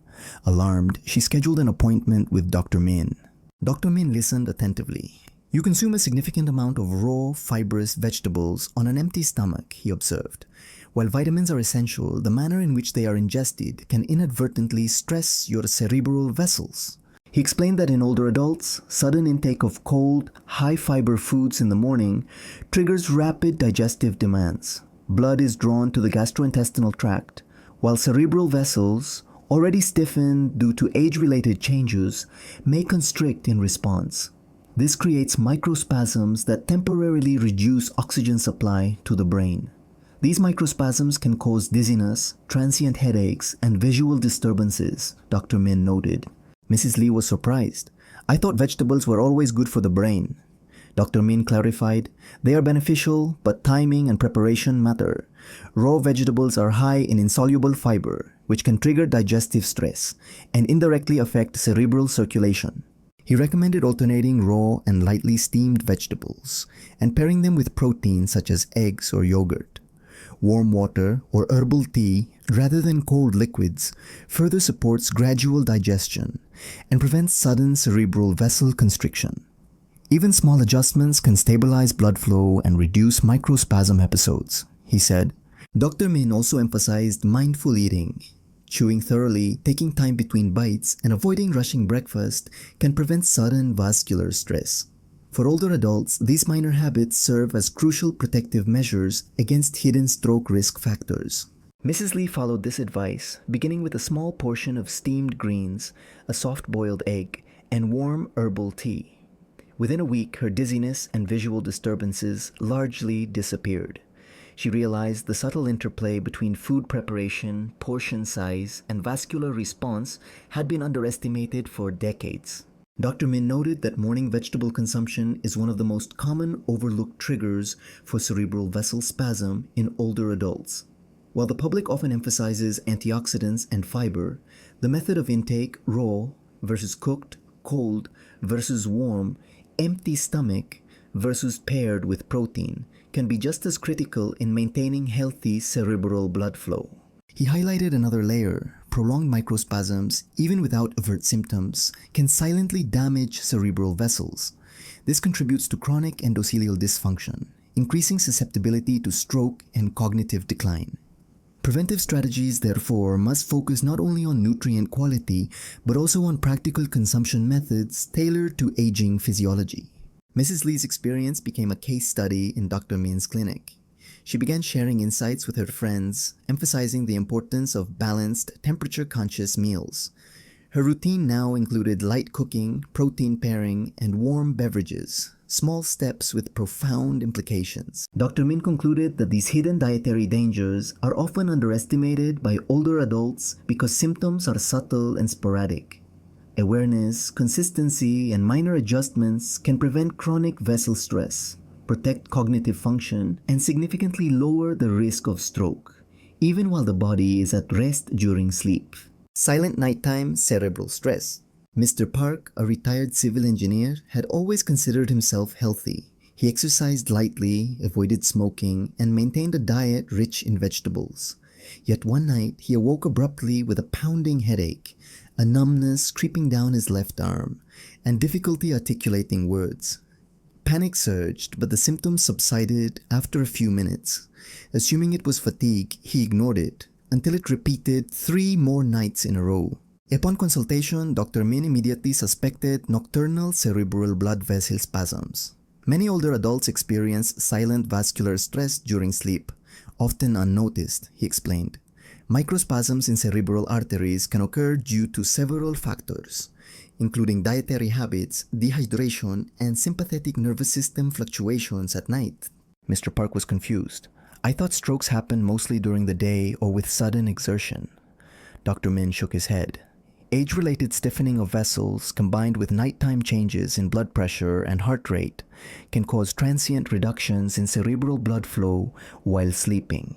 Alarmed, she scheduled an appointment with Dr. Min. Dr. Min listened attentively. "You consume a significant amount of raw, fibrous vegetables on an empty stomach," he observed. "While vitamins are essential, the manner in which they are ingested can inadvertently stress your cerebral vessels." He explained that in older adults, sudden intake of cold, high-fiber foods in the morning triggers rapid digestive demands. Blood is drawn to the gastrointestinal tract, while cerebral vessels, already stiffened due to age-related changes, may constrict in response. This creates microspasms that temporarily reduce oxygen supply to the brain. These microspasms can cause dizziness, transient headaches, and visual disturbances, Dr. Min noted. Mrs. Lee was surprised. "I thought vegetables were always good for the brain." Dr. Min clarified, "They are beneficial, but timing and preparation matter. Raw vegetables are high in insoluble fiber, which can trigger digestive stress and indirectly affect cerebral circulation." He recommended alternating raw and lightly steamed vegetables and pairing them with protein such as eggs or yogurt. Warm water or herbal tea, rather than cold liquids, further supports gradual digestion and prevents sudden cerebral vessel constriction. Even small adjustments can stabilize blood flow and reduce microspasm episodes, he said. Dr. Min also emphasized mindful eating. Chewing thoroughly, taking time between bites, and avoiding rushing breakfast can prevent sudden vascular stress. For older adults, these minor habits serve as crucial protective measures against hidden stroke risk factors. Mrs. Lee followed this advice, beginning with a small portion of steamed greens, a soft-boiled egg, and warm herbal tea. Within a week, her dizziness and visual disturbances largely disappeared. She realized the subtle interplay between food preparation, portion size, and vascular response had been underestimated for decades. Dr. Min noted that morning vegetable consumption is one of the most common overlooked triggers for cerebral vessel spasm in older adults. While the public often emphasizes antioxidants and fiber, the method of intake, raw versus cooked, cold versus warm, empty stomach versus paired with protein, can be just as critical in maintaining healthy cerebral blood flow. He highlighted another layer. Prolonged microspasms, even without overt symptoms, can silently damage cerebral vessels. This contributes to chronic endothelial dysfunction, increasing susceptibility to stroke and cognitive decline. Preventive strategies, therefore, must focus not only on nutrient quality, but also on practical consumption methods tailored to aging physiology. Mrs. Lee's experience became a case study in Dr. Min's clinic. She began sharing insights with her friends, emphasizing the importance of balanced, temperature-conscious meals. Her routine now included light cooking, protein pairing, and warm beverages, small steps with profound implications. Dr. Min concluded that these hidden dietary dangers are often underestimated by older adults because symptoms are subtle and sporadic. Awareness, consistency, and minor adjustments can prevent chronic vessel stress, protect cognitive function, and significantly lower the risk of stroke, even while the body is at rest during sleep. Silent nighttime cerebral stress. Mr. Park, a retired civil engineer, had always considered himself healthy. He exercised lightly, avoided smoking, and maintained a diet rich in vegetables. Yet one night, he awoke abruptly with a pounding headache, a numbness creeping down his left arm, and difficulty articulating words. Panic surged, but the symptoms subsided after a few minutes. Assuming it was fatigue, he ignored it, until it repeated 3 more nights in a row. Upon consultation, Dr. Min immediately suspected nocturnal cerebral blood vessel spasms. Many older adults experience silent vascular stress during sleep, often unnoticed, he explained. Microspasms in cerebral arteries can occur due to several factors, including dietary habits, dehydration, and sympathetic nervous system fluctuations at night. Mr. Park was confused. I thought strokes happen mostly during the day or with sudden exertion. Dr. Min shook his head. Age-related stiffening of vessels combined with nighttime changes in blood pressure and heart rate can cause transient reductions in cerebral blood flow while sleeping.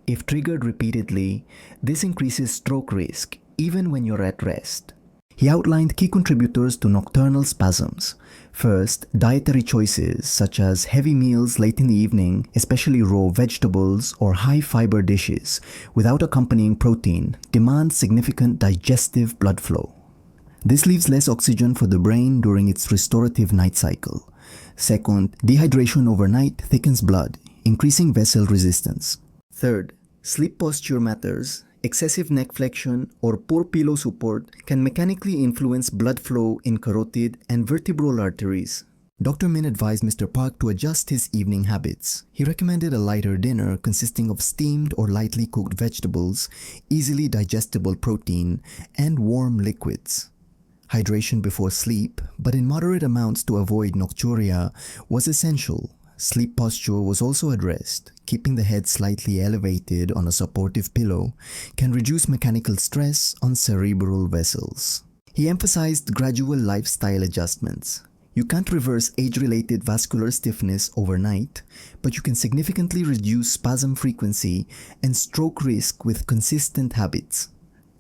If triggered repeatedly, this increases stroke risk even when you're at rest. He outlined key contributors to nocturnal spasms. First, dietary choices such as heavy meals late in the evening, especially raw vegetables or high-fiber dishes, without accompanying protein, demand significant digestive blood flow. This leaves less oxygen for the brain during its restorative night cycle. Second, dehydration overnight thickens blood, increasing vessel resistance. Third, sleep posture matters. Excessive neck flexion or poor pillow support can mechanically influence blood flow in carotid and vertebral arteries. Dr. Min advised Mr. Park to adjust his evening habits. He recommended a lighter dinner consisting of steamed or lightly cooked vegetables, easily digestible protein, and warm liquids. Hydration before sleep, but in moderate amounts to avoid nocturia, was essential. Sleep posture was also addressed. Keeping the head slightly elevated on a supportive pillow can reduce mechanical stress on cerebral vessels. He emphasized gradual lifestyle adjustments. You can't reverse age-related vascular stiffness overnight, but you can significantly reduce spasm frequency and stroke risk with consistent habits.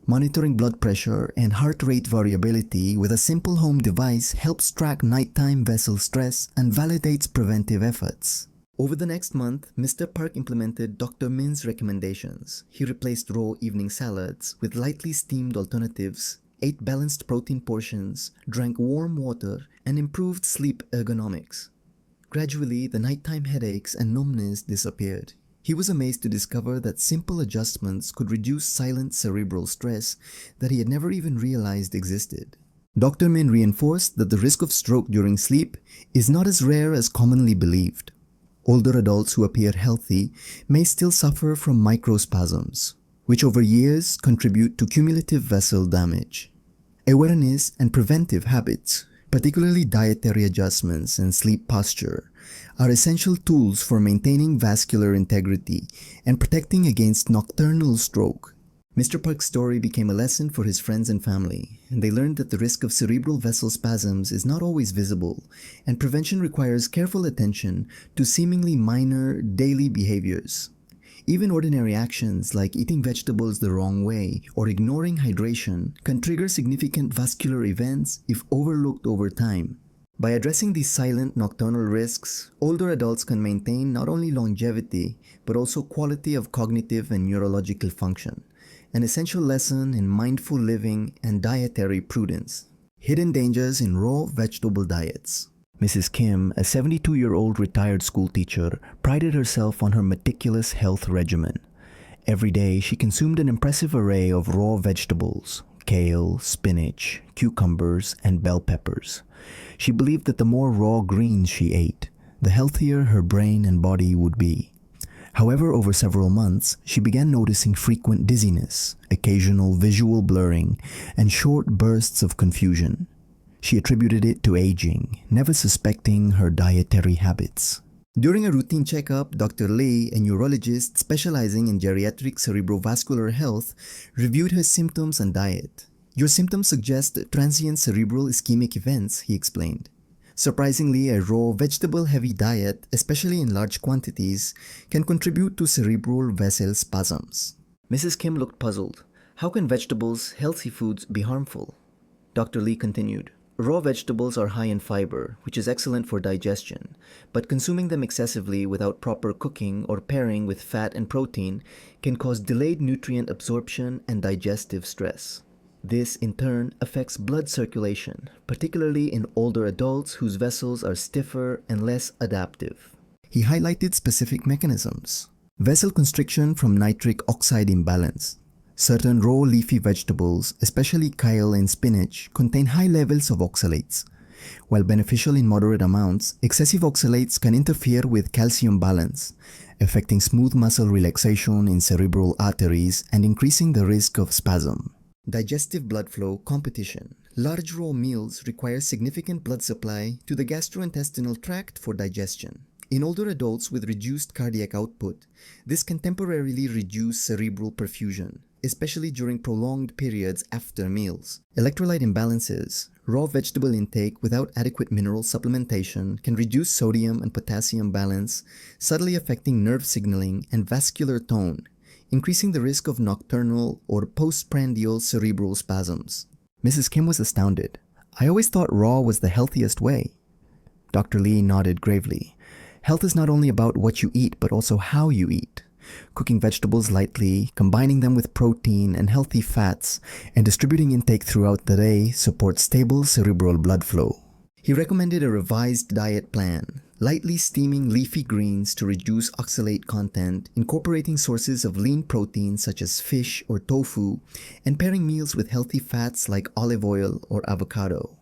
Monitoring blood pressure and heart rate variability with a simple home device helps track nighttime vessel stress and validates preventive efforts. Over the next month, Mr. Park implemented Dr. Min's recommendations. He replaced raw evening salads with lightly steamed alternatives, ate balanced protein portions, drank warm water, and improved sleep ergonomics. Gradually, the nighttime headaches and numbness disappeared. He was amazed to discover that simple adjustments could reduce silent cerebral stress that he had never even realized existed. Dr. Min reinforced that the risk of stroke during sleep is not as rare as commonly believed. Older adults who appear healthy may still suffer from microspasms, which over years contribute to cumulative vessel damage. Awareness and preventive habits, particularly dietary adjustments and sleep posture, are essential tools for maintaining vascular integrity and protecting against nocturnal stroke. Mr. Park's story became a lesson for his friends and family, and they learned that the risk of cerebral vessel spasms is not always visible, and prevention requires careful attention to seemingly minor daily behaviors. Even ordinary actions like eating vegetables the wrong way or ignoring hydration can trigger significant vascular events if overlooked over time. By addressing these silent nocturnal risks, older adults can maintain not only longevity, but also quality of cognitive and neurological function, an essential lesson in mindful living and dietary prudence. Hidden dangers in raw vegetable diets. Mrs. Kim, a 72-year-old retired schoolteacher, prided herself on her meticulous health regimen. Every day, she consumed an impressive array of raw vegetables, kale, spinach, cucumbers, and bell peppers. She believed that the more raw greens she ate, the healthier her brain and body would be. However, over several months, she began noticing frequent dizziness, occasional visual blurring, and short bursts of confusion. She attributed it to aging, never suspecting her dietary habits. During a routine checkup, Dr. Lee, a neurologist specializing in geriatric cerebrovascular health, reviewed her symptoms and diet. "Your symptoms suggest transient cerebral ischemic events," he explained. Surprisingly, a raw, vegetable-heavy diet, especially in large quantities, can contribute to cerebral vessel spasms. Mrs. Kim looked puzzled. How can vegetables, healthy foods, be harmful? Dr. Lee continued. Raw vegetables are high in fiber, which is excellent for digestion, but consuming them excessively without proper cooking or pairing with fat and protein can cause delayed nutrient absorption and digestive stress. This, in turn, affects blood circulation, particularly in older adults whose vessels are stiffer and less adaptive. He highlighted specific mechanisms. Vessel constriction from nitric oxide imbalance. Certain raw leafy vegetables, especially kale and spinach, contain high levels of oxalates. While beneficial in moderate amounts, excessive oxalates can interfere with calcium balance, affecting smooth muscle relaxation in cerebral arteries and increasing the risk of spasm. Digestive blood flow competition. Large raw meals require significant blood supply to the gastrointestinal tract for digestion. In older adults with reduced cardiac output, this can temporarily reduce cerebral perfusion, especially during prolonged periods after meals. Electrolyte imbalances. Raw vegetable intake without adequate mineral supplementation can reduce sodium and potassium balance, subtly affecting nerve signaling and vascular tone, increasing the risk of nocturnal or postprandial cerebral spasms. Mrs. Kim was astounded. "I always thought raw was the healthiest way." Dr. Lee nodded gravely. Health is not only about what you eat, but also how you eat. Cooking vegetables lightly, combining them with protein and healthy fats, and distributing intake throughout the day supports stable cerebral blood flow. He recommended a revised diet plan, lightly steaming leafy greens to reduce oxalate content, incorporating sources of lean protein such as fish or tofu, and pairing meals with healthy fats like olive oil or avocado.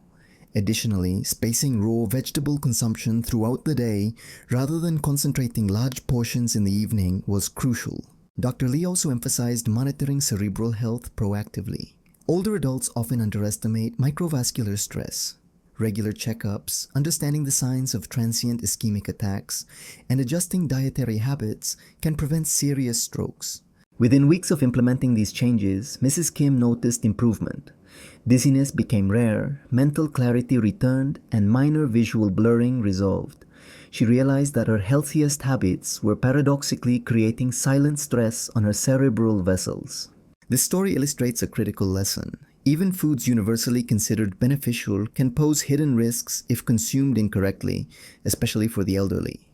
Additionally, spacing raw vegetable consumption throughout the day rather than concentrating large portions in the evening was crucial. Dr. Lee also emphasized monitoring cerebral health proactively. Older adults often underestimate microvascular stress. Regular checkups, understanding the signs of transient ischemic attacks, and adjusting dietary habits can prevent serious strokes. Within weeks of implementing these changes, Mrs. Kim noticed improvement. Dizziness became rare, mental clarity returned, and minor visual blurring resolved. She realized that her healthiest habits were paradoxically creating silent stress on her cerebral vessels. This story illustrates a critical lesson. Even foods universally considered beneficial can pose hidden risks if consumed incorrectly, especially for the elderly.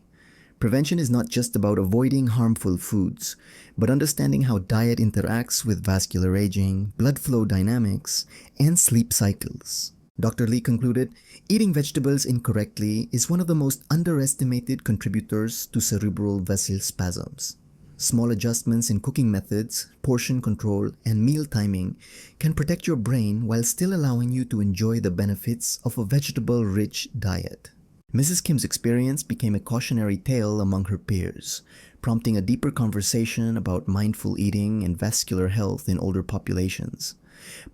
Prevention is not just about avoiding harmful foods, but understanding how diet interacts with vascular aging, blood flow dynamics, and sleep cycles. Dr. Lee concluded, eating vegetables incorrectly is one of the most underestimated contributors to cerebral vessel spasms. Small adjustments in cooking methods, portion control, and meal timing can protect your brain while still allowing you to enjoy the benefits of a vegetable-rich diet. Mrs. Kim's experience became a cautionary tale among her peers, prompting a deeper conversation about mindful eating and vascular health in older populations.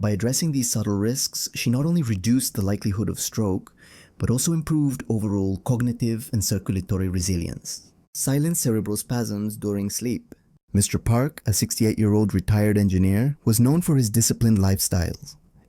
By addressing these subtle risks, she not only reduced the likelihood of stroke, but also improved overall cognitive and circulatory resilience. Silent cerebral spasms during sleep. Mr. Park, a 68-year-old retired engineer, was known for his disciplined lifestyle.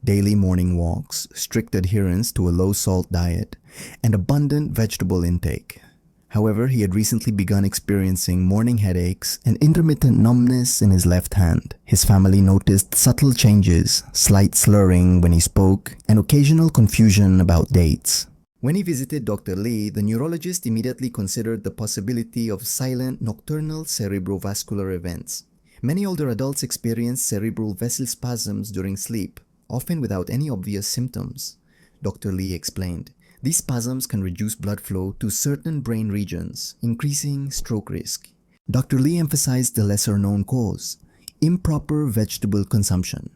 Daily morning walks, strict adherence to a low-salt diet, and abundant vegetable intake. However, he had recently begun experiencing morning headaches and intermittent numbness in his left hand. His family noticed subtle changes, slight slurring when he spoke, and occasional confusion about dates. When he visited Dr. Lee, the neurologist immediately considered the possibility of silent nocturnal cerebrovascular events. Many older adults experience cerebral vessel spasms during sleep, often without any obvious symptoms. Dr. Lee explained, these spasms can reduce blood flow to certain brain regions, increasing stroke risk. Dr. Lee emphasized the lesser-known cause, improper vegetable consumption.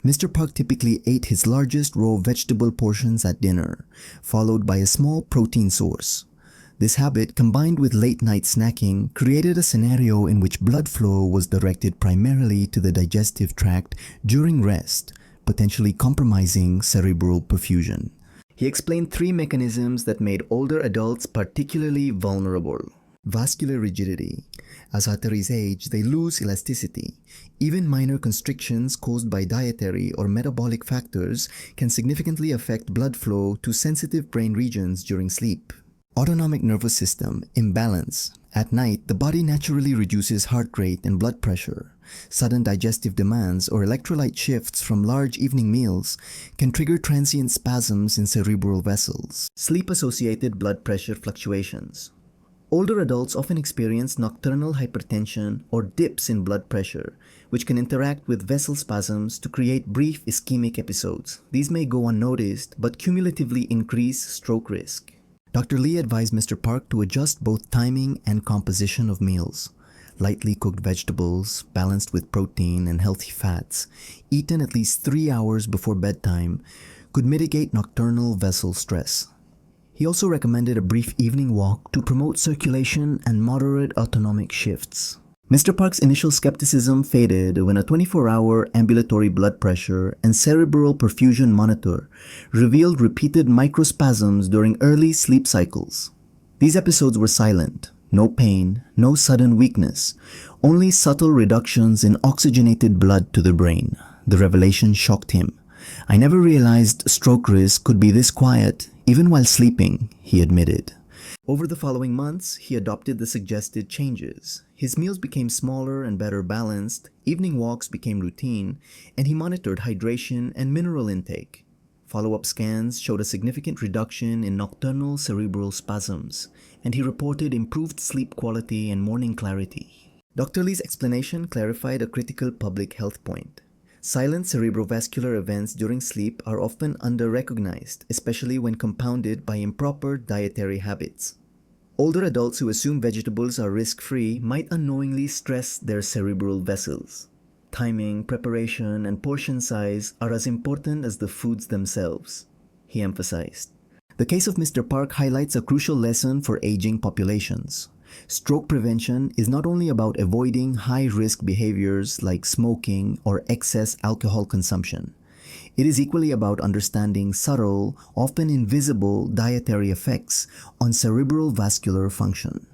Mr. Park typically ate his largest raw vegetable portions at dinner, followed by a small protein source. This habit, combined with late-night snacking, created a scenario in which blood flow was directed primarily to the digestive tract during rest, potentially compromising cerebral perfusion. He explained three mechanisms that made older adults particularly vulnerable. Vascular rigidity. As arteries age, they lose elasticity. Even minor constrictions caused by dietary or metabolic factors can significantly affect blood flow to sensitive brain regions during sleep. Autonomic nervous system imbalance. At night, the body naturally reduces heart rate and blood pressure. Sudden digestive demands or electrolyte shifts from large evening meals can trigger transient spasms in cerebral vessels. Sleep-associated blood pressure fluctuations. Older adults often experience nocturnal hypertension or dips in blood pressure, which can interact with vessel spasms to create brief ischemic episodes. These may go unnoticed but cumulatively increase stroke risk. Dr. Lee advised Mr. Park to adjust both timing and composition of meals. Lightly cooked vegetables, balanced with protein and healthy fats, eaten at least 3 hours before bedtime, could mitigate nocturnal vessel stress. He also recommended a brief evening walk to promote circulation and moderate autonomic shifts. Mr. Park's initial skepticism faded when a 24-hour ambulatory blood pressure and cerebral perfusion monitor revealed repeated microspasms during early sleep cycles. These episodes were silent, no pain, no sudden weakness, only subtle reductions in oxygenated blood to the brain. The revelation shocked him. "I never realized stroke risk could be this quiet, even while sleeping," he admitted. Over the following months, he adopted the suggested changes. His meals became smaller and better balanced, evening walks became routine, and he monitored hydration and mineral intake. Follow-up scans showed a significant reduction in nocturnal cerebral spasms, and he reported improved sleep quality and morning clarity. Dr. Lee's explanation clarified a critical public health point. Silent cerebrovascular events during sleep are often under-recognized, especially when compounded by improper dietary habits. Older adults who assume vegetables are risk-free might unknowingly stress their cerebral vessels. Timing, preparation, and portion size are as important as the foods themselves, he emphasized. The case of Mr. Park highlights a crucial lesson for aging populations. Stroke prevention is not only about avoiding high-risk behaviors like smoking or excess alcohol consumption. It is equally about understanding subtle, often invisible dietary effects on cerebral vascular function.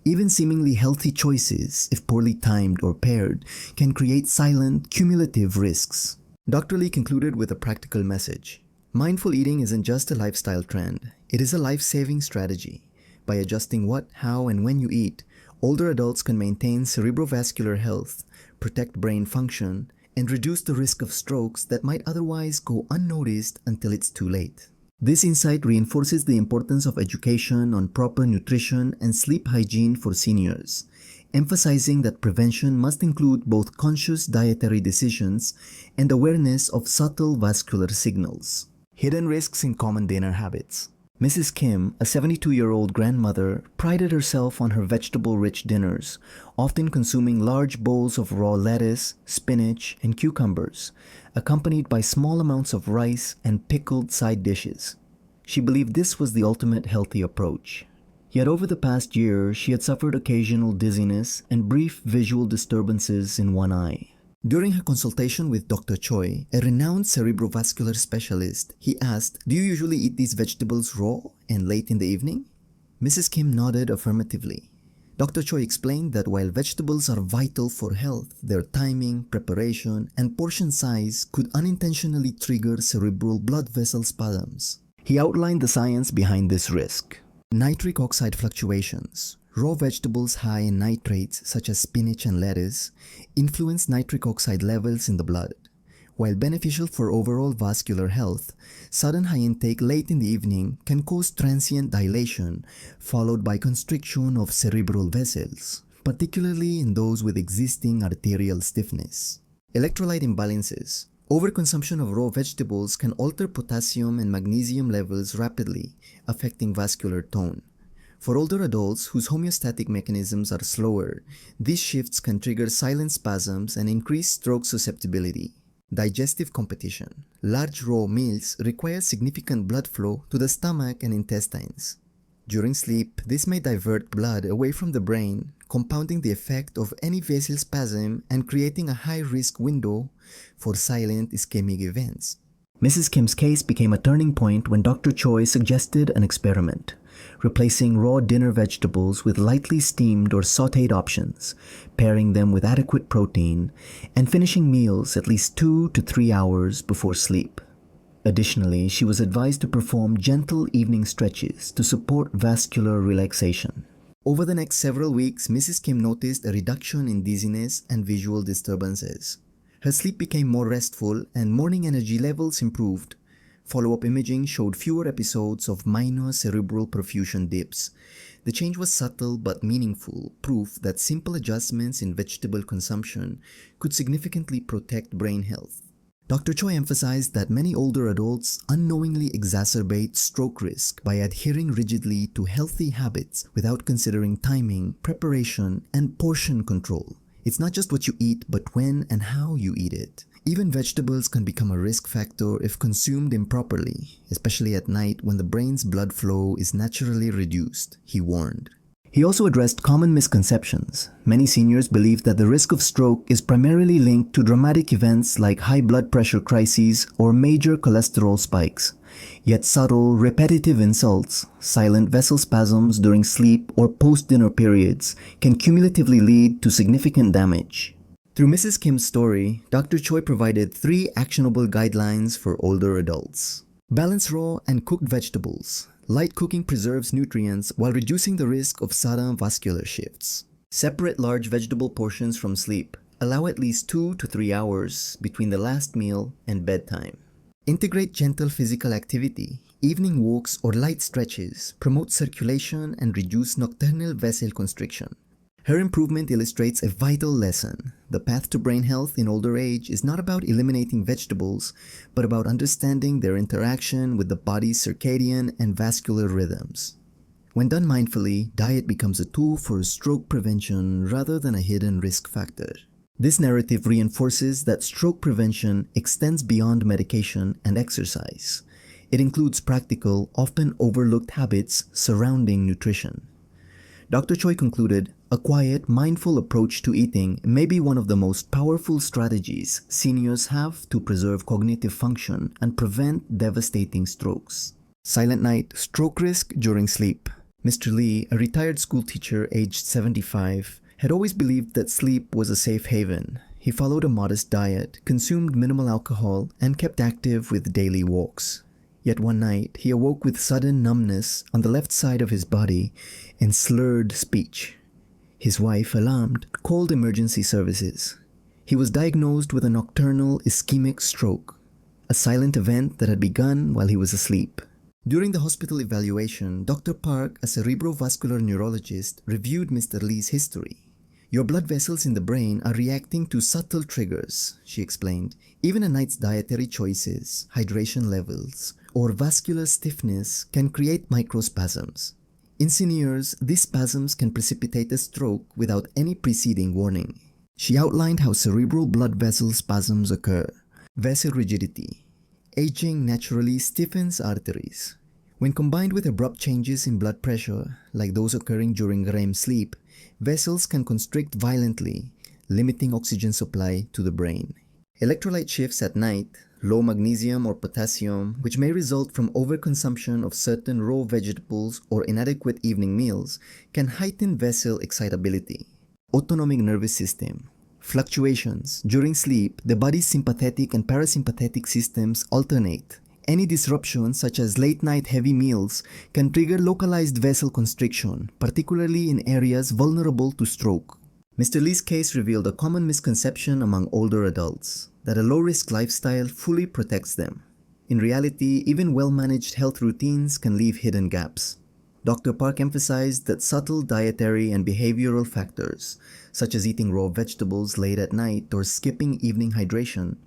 Even seemingly healthy choices, if poorly timed or paired, can create silent, cumulative risks. Dr. Lee concluded with a practical message. Mindful eating isn't just a lifestyle trend, it is a life-saving strategy. By adjusting what, how, and when you eat, older adults can maintain cerebrovascular health, protect brain function, and reduce the risk of strokes that might otherwise go unnoticed until it's too late. This insight reinforces the importance of education on proper nutrition and sleep hygiene for seniors, emphasizing that prevention must include both conscious dietary decisions and awareness of subtle vascular signals. Hidden risks in common dinner habits. Mrs. Kim, a 72-year-old grandmother, prided herself on her vegetable-rich dinners, often consuming large bowls of raw lettuce, spinach, and cucumbers, accompanied by small amounts of rice and pickled side dishes. She believed this was the ultimate healthy approach. Yet over the past year, she had suffered occasional dizziness and brief visual disturbances in one eye. During her consultation with Dr. Choi, a renowned cerebrovascular specialist, he asked, "Do you usually eat these vegetables raw and late in the evening?" Mrs. Kim nodded affirmatively. Dr. Choi explained that while vegetables are vital for health, their timing, preparation, and portion size could unintentionally trigger cerebral blood vessel spasms. He outlined the science behind this risk. Nitric oxide fluctuations. Raw vegetables high in nitrates, such as spinach and lettuce, influence nitric oxide levels in the blood. While beneficial for overall vascular health, sudden high intake late in the evening can cause transient dilation, followed by constriction of cerebral vessels, particularly in those with existing arterial stiffness. Electrolyte imbalances. Overconsumption of raw vegetables can alter potassium and magnesium levels rapidly, affecting vascular tone. For older adults whose homeostatic mechanisms are slower, these shifts can trigger silent spasms and increase stroke susceptibility. Digestive competition. Large raw meals require significant blood flow to the stomach and intestines. During sleep, this may divert blood away from the brain, compounding the effect of any vasospasm and creating a high-risk window for silent ischemic events. Mrs. Kim's case became a turning point when Dr. Choi suggested an experiment, replacing raw dinner vegetables with lightly steamed or sautéed options, pairing them with adequate protein, and finishing meals at least 2 to 3 hours before sleep. Additionally, she was advised to perform gentle evening stretches to support vascular relaxation. Over the next several weeks, Mrs. Kim noticed a reduction in dizziness and visual disturbances. Her sleep became more restful and morning energy levels improved. Follow-up imaging showed fewer episodes of minor cerebral perfusion dips. The change was subtle but meaningful, proof that simple adjustments in vegetable consumption could significantly protect brain health. Dr. Choi emphasized that many older adults unknowingly exacerbate stroke risk by adhering rigidly to healthy habits without considering timing, preparation, and portion control. It's not just what you eat, but when and how you eat it. Even vegetables can become a risk factor if consumed improperly, especially at night when the brain's blood flow is naturally reduced, he warned. He also addressed common misconceptions. Many seniors believe that the risk of stroke is primarily linked to dramatic events like high blood pressure crises or major cholesterol spikes. Yet subtle, repetitive insults, silent vessel spasms during sleep or post-dinner periods can cumulatively lead to significant damage. Through Mrs. Kim's story, Dr. Choi provided 3 actionable guidelines for older adults. Balance raw and cooked vegetables. Light cooking preserves nutrients while reducing the risk of sudden vascular shifts. Separate large vegetable portions from sleep. Allow at least 2 to 3 hours between the last meal and bedtime. Integrate gentle physical activity. Evening walks or light stretches promote circulation and reduce nocturnal vessel constriction. Her improvement illustrates a vital lesson. The path to brain health in older age is not about eliminating vegetables, but about understanding their interaction with the body's circadian and vascular rhythms. When done mindfully, diet becomes a tool for stroke prevention rather than a hidden risk factor. This narrative reinforces that stroke prevention extends beyond medication and exercise. It includes practical, often overlooked habits surrounding nutrition. Dr. Choi concluded, a quiet, mindful approach to eating may be one of the most powerful strategies seniors have to preserve cognitive function and prevent devastating strokes. Silent night, stroke risk during sleep. Mr. Lee, a retired school teacher aged 75, had always believed that sleep was a safe haven. He followed a modest diet, consumed minimal alcohol, and kept active with daily walks. Yet one night, he awoke with sudden numbness on the left side of his body and slurred speech. His wife, alarmed, called emergency services. He was diagnosed with a nocturnal ischemic stroke, a silent event that had begun while he was asleep. During the hospital evaluation, Dr. Park, a cerebrovascular neurologist, reviewed Mr. Lee's history. Your blood vessels in the brain are reacting to subtle triggers, she explained. Even a night's dietary choices, hydration levels, or vascular stiffness can create microspasms. In seniors, these spasms can precipitate a stroke without any preceding warning. She outlined how cerebral blood vessel spasms occur. Vessel rigidity. Aging naturally stiffens arteries. When combined with abrupt changes in blood pressure, like those occurring during REM sleep, vessels can constrict violently, limiting oxygen supply to the brain. Electrolyte shifts at night, low magnesium or potassium, which may result from overconsumption of certain raw vegetables or inadequate evening meals, can heighten vessel excitability. Autonomic nervous system. Fluctuations. During sleep, the body's sympathetic and parasympathetic systems alternate. Any disruption, such as late-night heavy meals, can trigger localized vessel constriction, particularly in areas vulnerable to stroke. Mr. Lee's case revealed a common misconception among older adults, that a low-risk lifestyle fully protects them. In reality, even well-managed health routines can leave hidden gaps. Dr. Park emphasized that subtle dietary and behavioral factors, such as eating raw vegetables late at night or skipping evening hydration,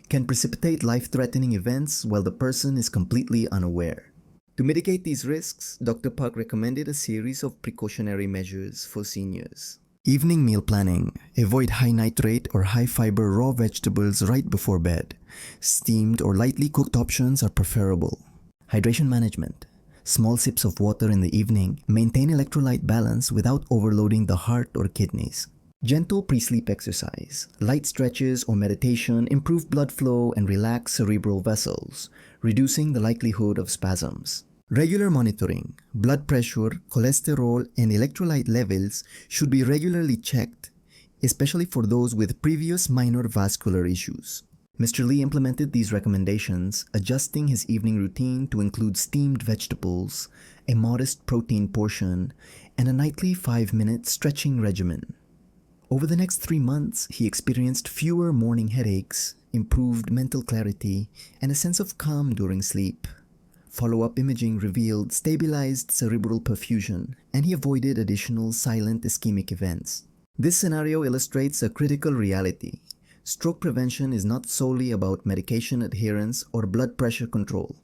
can precipitate life-threatening events while the person is completely unaware. To mitigate these risks, Dr. Park recommended a series of precautionary measures for seniors. Evening meal planning. Avoid high nitrate or high fiber raw vegetables right before bed. Steamed or lightly cooked options are preferable. Hydration management. Small sips of water in the evening maintain electrolyte balance without overloading the heart or kidneys. Gentle pre-sleep exercise, light stretches or meditation improve blood flow and relax cerebral vessels, reducing the likelihood of spasms. Regular monitoring, blood pressure, cholesterol, and electrolyte levels should be regularly checked, especially for those with previous minor vascular issues. Mr. Lee implemented these recommendations, adjusting his evening routine to include steamed vegetables, a modest protein portion, and a nightly 5-minute stretching regimen. Over the next 3 months, he experienced fewer morning headaches, improved mental clarity, and a sense of calm during sleep. Follow-up imaging revealed stabilized cerebral perfusion, and he avoided additional silent ischemic events. This scenario illustrates a critical reality. Stroke prevention is not solely about medication adherence or blood pressure control.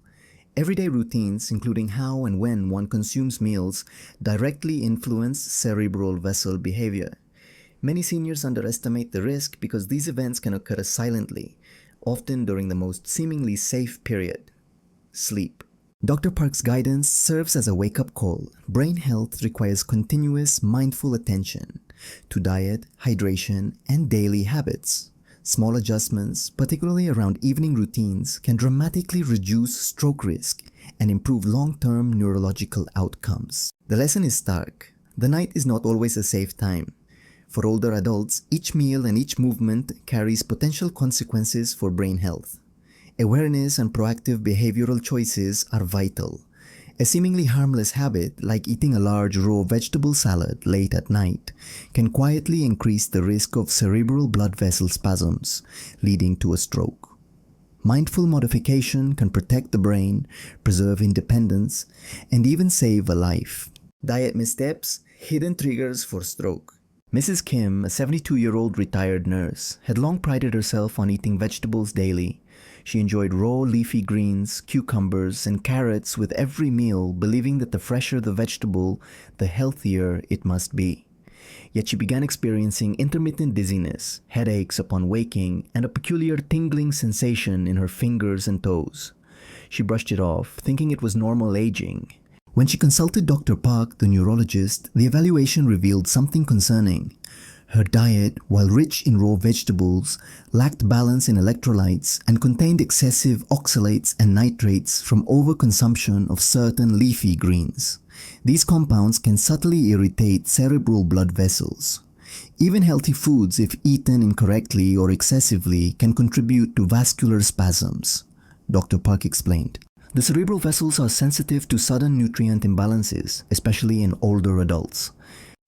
Everyday routines, including how and when one consumes meals, directly influence cerebral vessel behavior. Many seniors underestimate the risk because these events can occur silently, often during the most seemingly safe period: sleep. Dr. Park's guidance serves as a wake-up call. Brain health requires continuous, mindful attention to diet, hydration, and daily habits. Small adjustments, particularly around evening routines, can dramatically reduce stroke risk and improve long-term neurological outcomes. The lesson is stark. The night is not always a safe time. For older adults, each meal and each movement carries potential consequences for brain health. Awareness and proactive behavioral choices are vital. A seemingly harmless habit, like eating a large raw vegetable salad late at night, can quietly increase the risk of cerebral blood vessel spasms, leading to a stroke. Mindful modification can protect the brain, preserve independence, and even save a life. Diet missteps, hidden triggers for stroke. Mrs. Kim, a 72-year-old retired nurse, had long prided herself on eating vegetables daily. She enjoyed raw leafy greens, cucumbers, and carrots with every meal, believing that the fresher the vegetable, the healthier it must be. Yet she began experiencing intermittent dizziness, headaches upon waking, and a peculiar tingling sensation in her fingers and toes. She brushed it off, thinking it was normal aging. When she consulted Dr. Park, the neurologist, the evaluation revealed something concerning. Her diet, while rich in raw vegetables, lacked balance in electrolytes and contained excessive oxalates and nitrates from overconsumption of certain leafy greens. These compounds can subtly irritate cerebral blood vessels. Even healthy foods, if eaten incorrectly or excessively, can contribute to vascular spasms, Dr. Park explained. The cerebral vessels are sensitive to sudden nutrient imbalances, especially in older adults.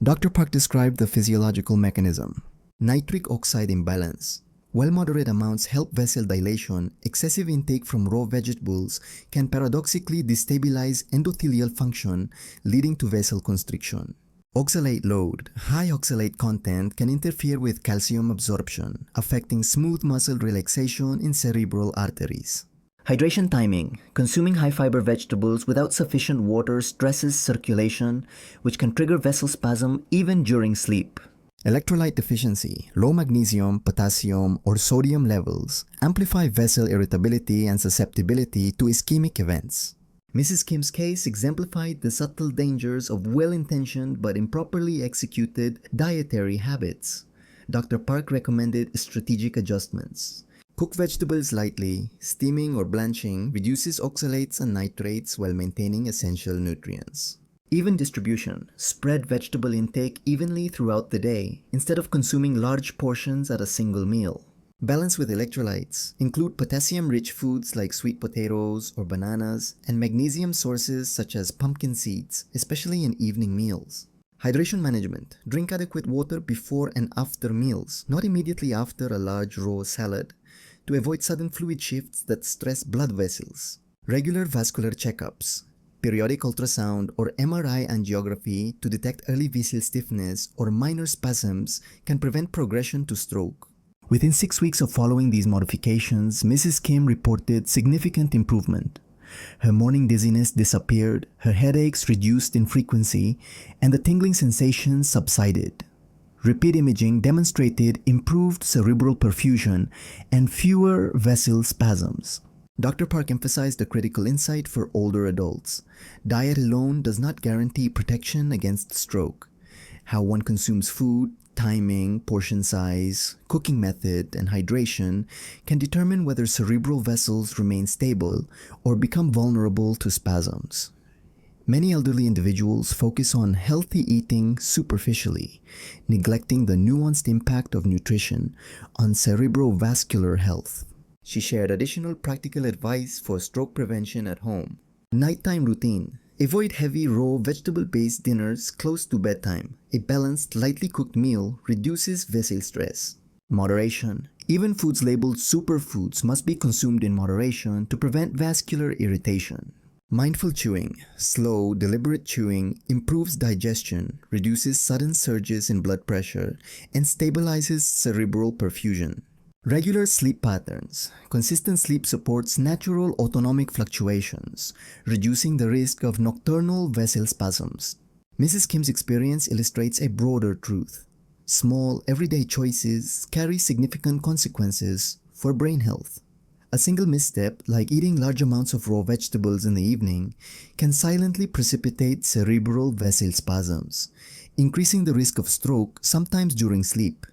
Dr. Park described the physiological mechanism. Nitric oxide imbalance. While moderate amounts help vessel dilation, excessive intake from raw vegetables can paradoxically destabilize endothelial function, leading to vessel constriction. Oxalate load. High oxalate content can interfere with calcium absorption, affecting smooth muscle relaxation in cerebral arteries. Hydration timing. Consuming high-fiber vegetables without sufficient water stresses circulation, which can trigger vessel spasm even during sleep. Electrolyte deficiency, low magnesium, potassium, or sodium levels amplify vessel irritability and susceptibility to ischemic events. Mrs. Kim's case exemplified the subtle dangers of well-intentioned but improperly executed dietary habits. Dr. Park recommended strategic adjustments. Cook vegetables lightly. Steaming or blanching reduces oxalates and nitrates while maintaining essential nutrients. Even distribution. Spread vegetable intake evenly throughout the day, instead of consuming large portions at a single meal. Balance with electrolytes. Include potassium-rich foods like sweet potatoes or bananas, and magnesium sources such as pumpkin seeds, especially in evening meals. Hydration management. Drink adequate water before and after meals, not immediately after a large raw salad, to avoid sudden fluid shifts that stress blood vessels. Regular vascular checkups. Periodic ultrasound or MRI angiography to detect early vessel stiffness or minor spasms can prevent progression to stroke. Within 6 weeks of following these modifications, Mrs. Kim reported significant improvement. Her morning dizziness disappeared, her headaches reduced in frequency, and the tingling sensation subsided. Repeat imaging demonstrated improved cerebral perfusion and fewer vessel spasms. Dr. Park emphasized a critical insight for older adults. Diet alone does not guarantee protection against stroke. How one consumes food, timing, portion size, cooking method, and hydration can determine whether cerebral vessels remain stable or become vulnerable to spasms. Many elderly individuals focus on healthy eating superficially, neglecting the nuanced impact of nutrition on cerebrovascular health. She shared additional practical advice for stroke prevention at home. Nighttime routine. Avoid heavy raw vegetable-based dinners close to bedtime. A balanced, lightly cooked meal reduces vessel stress. Moderation. Even foods labeled superfoods must be consumed in moderation to prevent vascular irritation. Mindful chewing. Slow, deliberate chewing improves digestion, reduces sudden surges in blood pressure, and stabilizes cerebral perfusion. Regular sleep patterns. Consistent sleep supports natural autonomic fluctuations, reducing the risk of nocturnal vessel spasms. Mrs. Kim's experience illustrates a broader truth. Small, everyday choices carry significant consequences for brain health. A single misstep, like eating large amounts of raw vegetables in the evening, can silently precipitate cerebral vessel spasms, increasing the risk of stroke sometimes during sleep.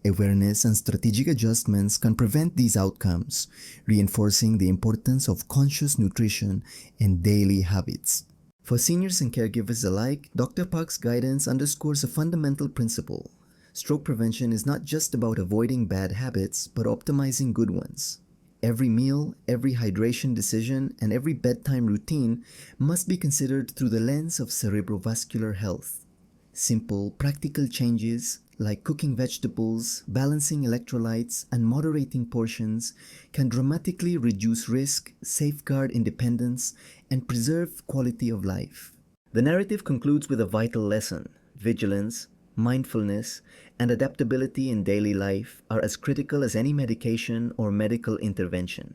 Awareness and strategic adjustments can prevent these outcomes, reinforcing the importance of conscious nutrition and daily habits. For seniors and caregivers alike, Dr. Park's guidance underscores a fundamental principle. Stroke prevention is not just about avoiding bad habits, but optimizing good ones. Every meal, every hydration decision, and every bedtime routine must be considered through the lens of cerebrovascular health. Simple, practical changes like cooking vegetables, balancing electrolytes, and moderating portions can dramatically reduce risk, safeguard independence, and preserve quality of life. The narrative concludes with a vital lesson. Vigilance, mindfulness, and adaptability in daily life are as critical as any medication or medical intervention.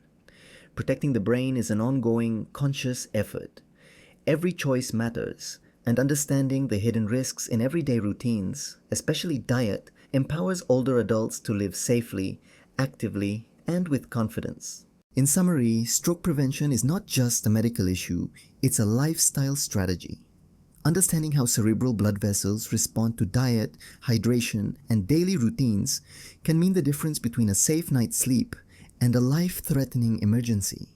Protecting the brain is an ongoing, conscious effort. Every choice matters, and understanding the hidden risks in everyday routines, especially diet, empowers older adults to live safely, actively, and with confidence. In summary, stroke prevention is not just a medical issue, it's a lifestyle strategy. Understanding how cerebral blood vessels respond to diet, hydration, and daily routines can mean the difference between a safe night's sleep and a life-threatening emergency.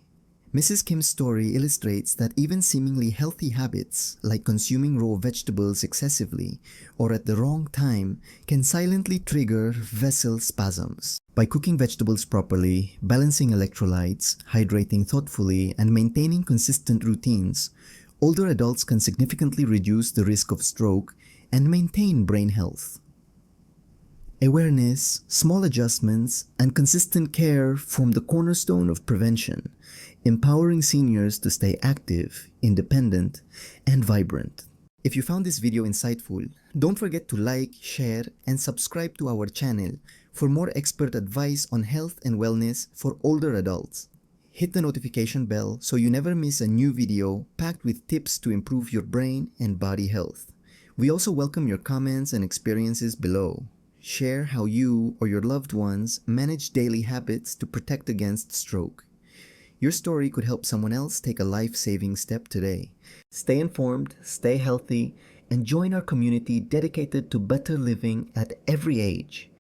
Mrs. Kim's story illustrates that even seemingly healthy habits, like consuming raw vegetables excessively or at the wrong time, can silently trigger vessel spasms. By cooking vegetables properly, balancing electrolytes, hydrating thoughtfully, and maintaining consistent routines, older adults can significantly reduce the risk of stroke and maintain brain health. Awareness, small adjustments, and consistent care form the cornerstone of prevention, empowering seniors to stay active, independent, and vibrant. If you found this video insightful, don't forget to like, share, and subscribe to our channel for more expert advice on health and wellness for older adults. Hit the notification bell so you never miss a new video packed with tips to improve your brain and body health. We also welcome your comments and experiences below. Share how you or your loved ones manage daily habits to protect against stroke. Your story could help someone else take a life-saving step today. Stay informed, stay healthy, and join our community dedicated to better living at every age.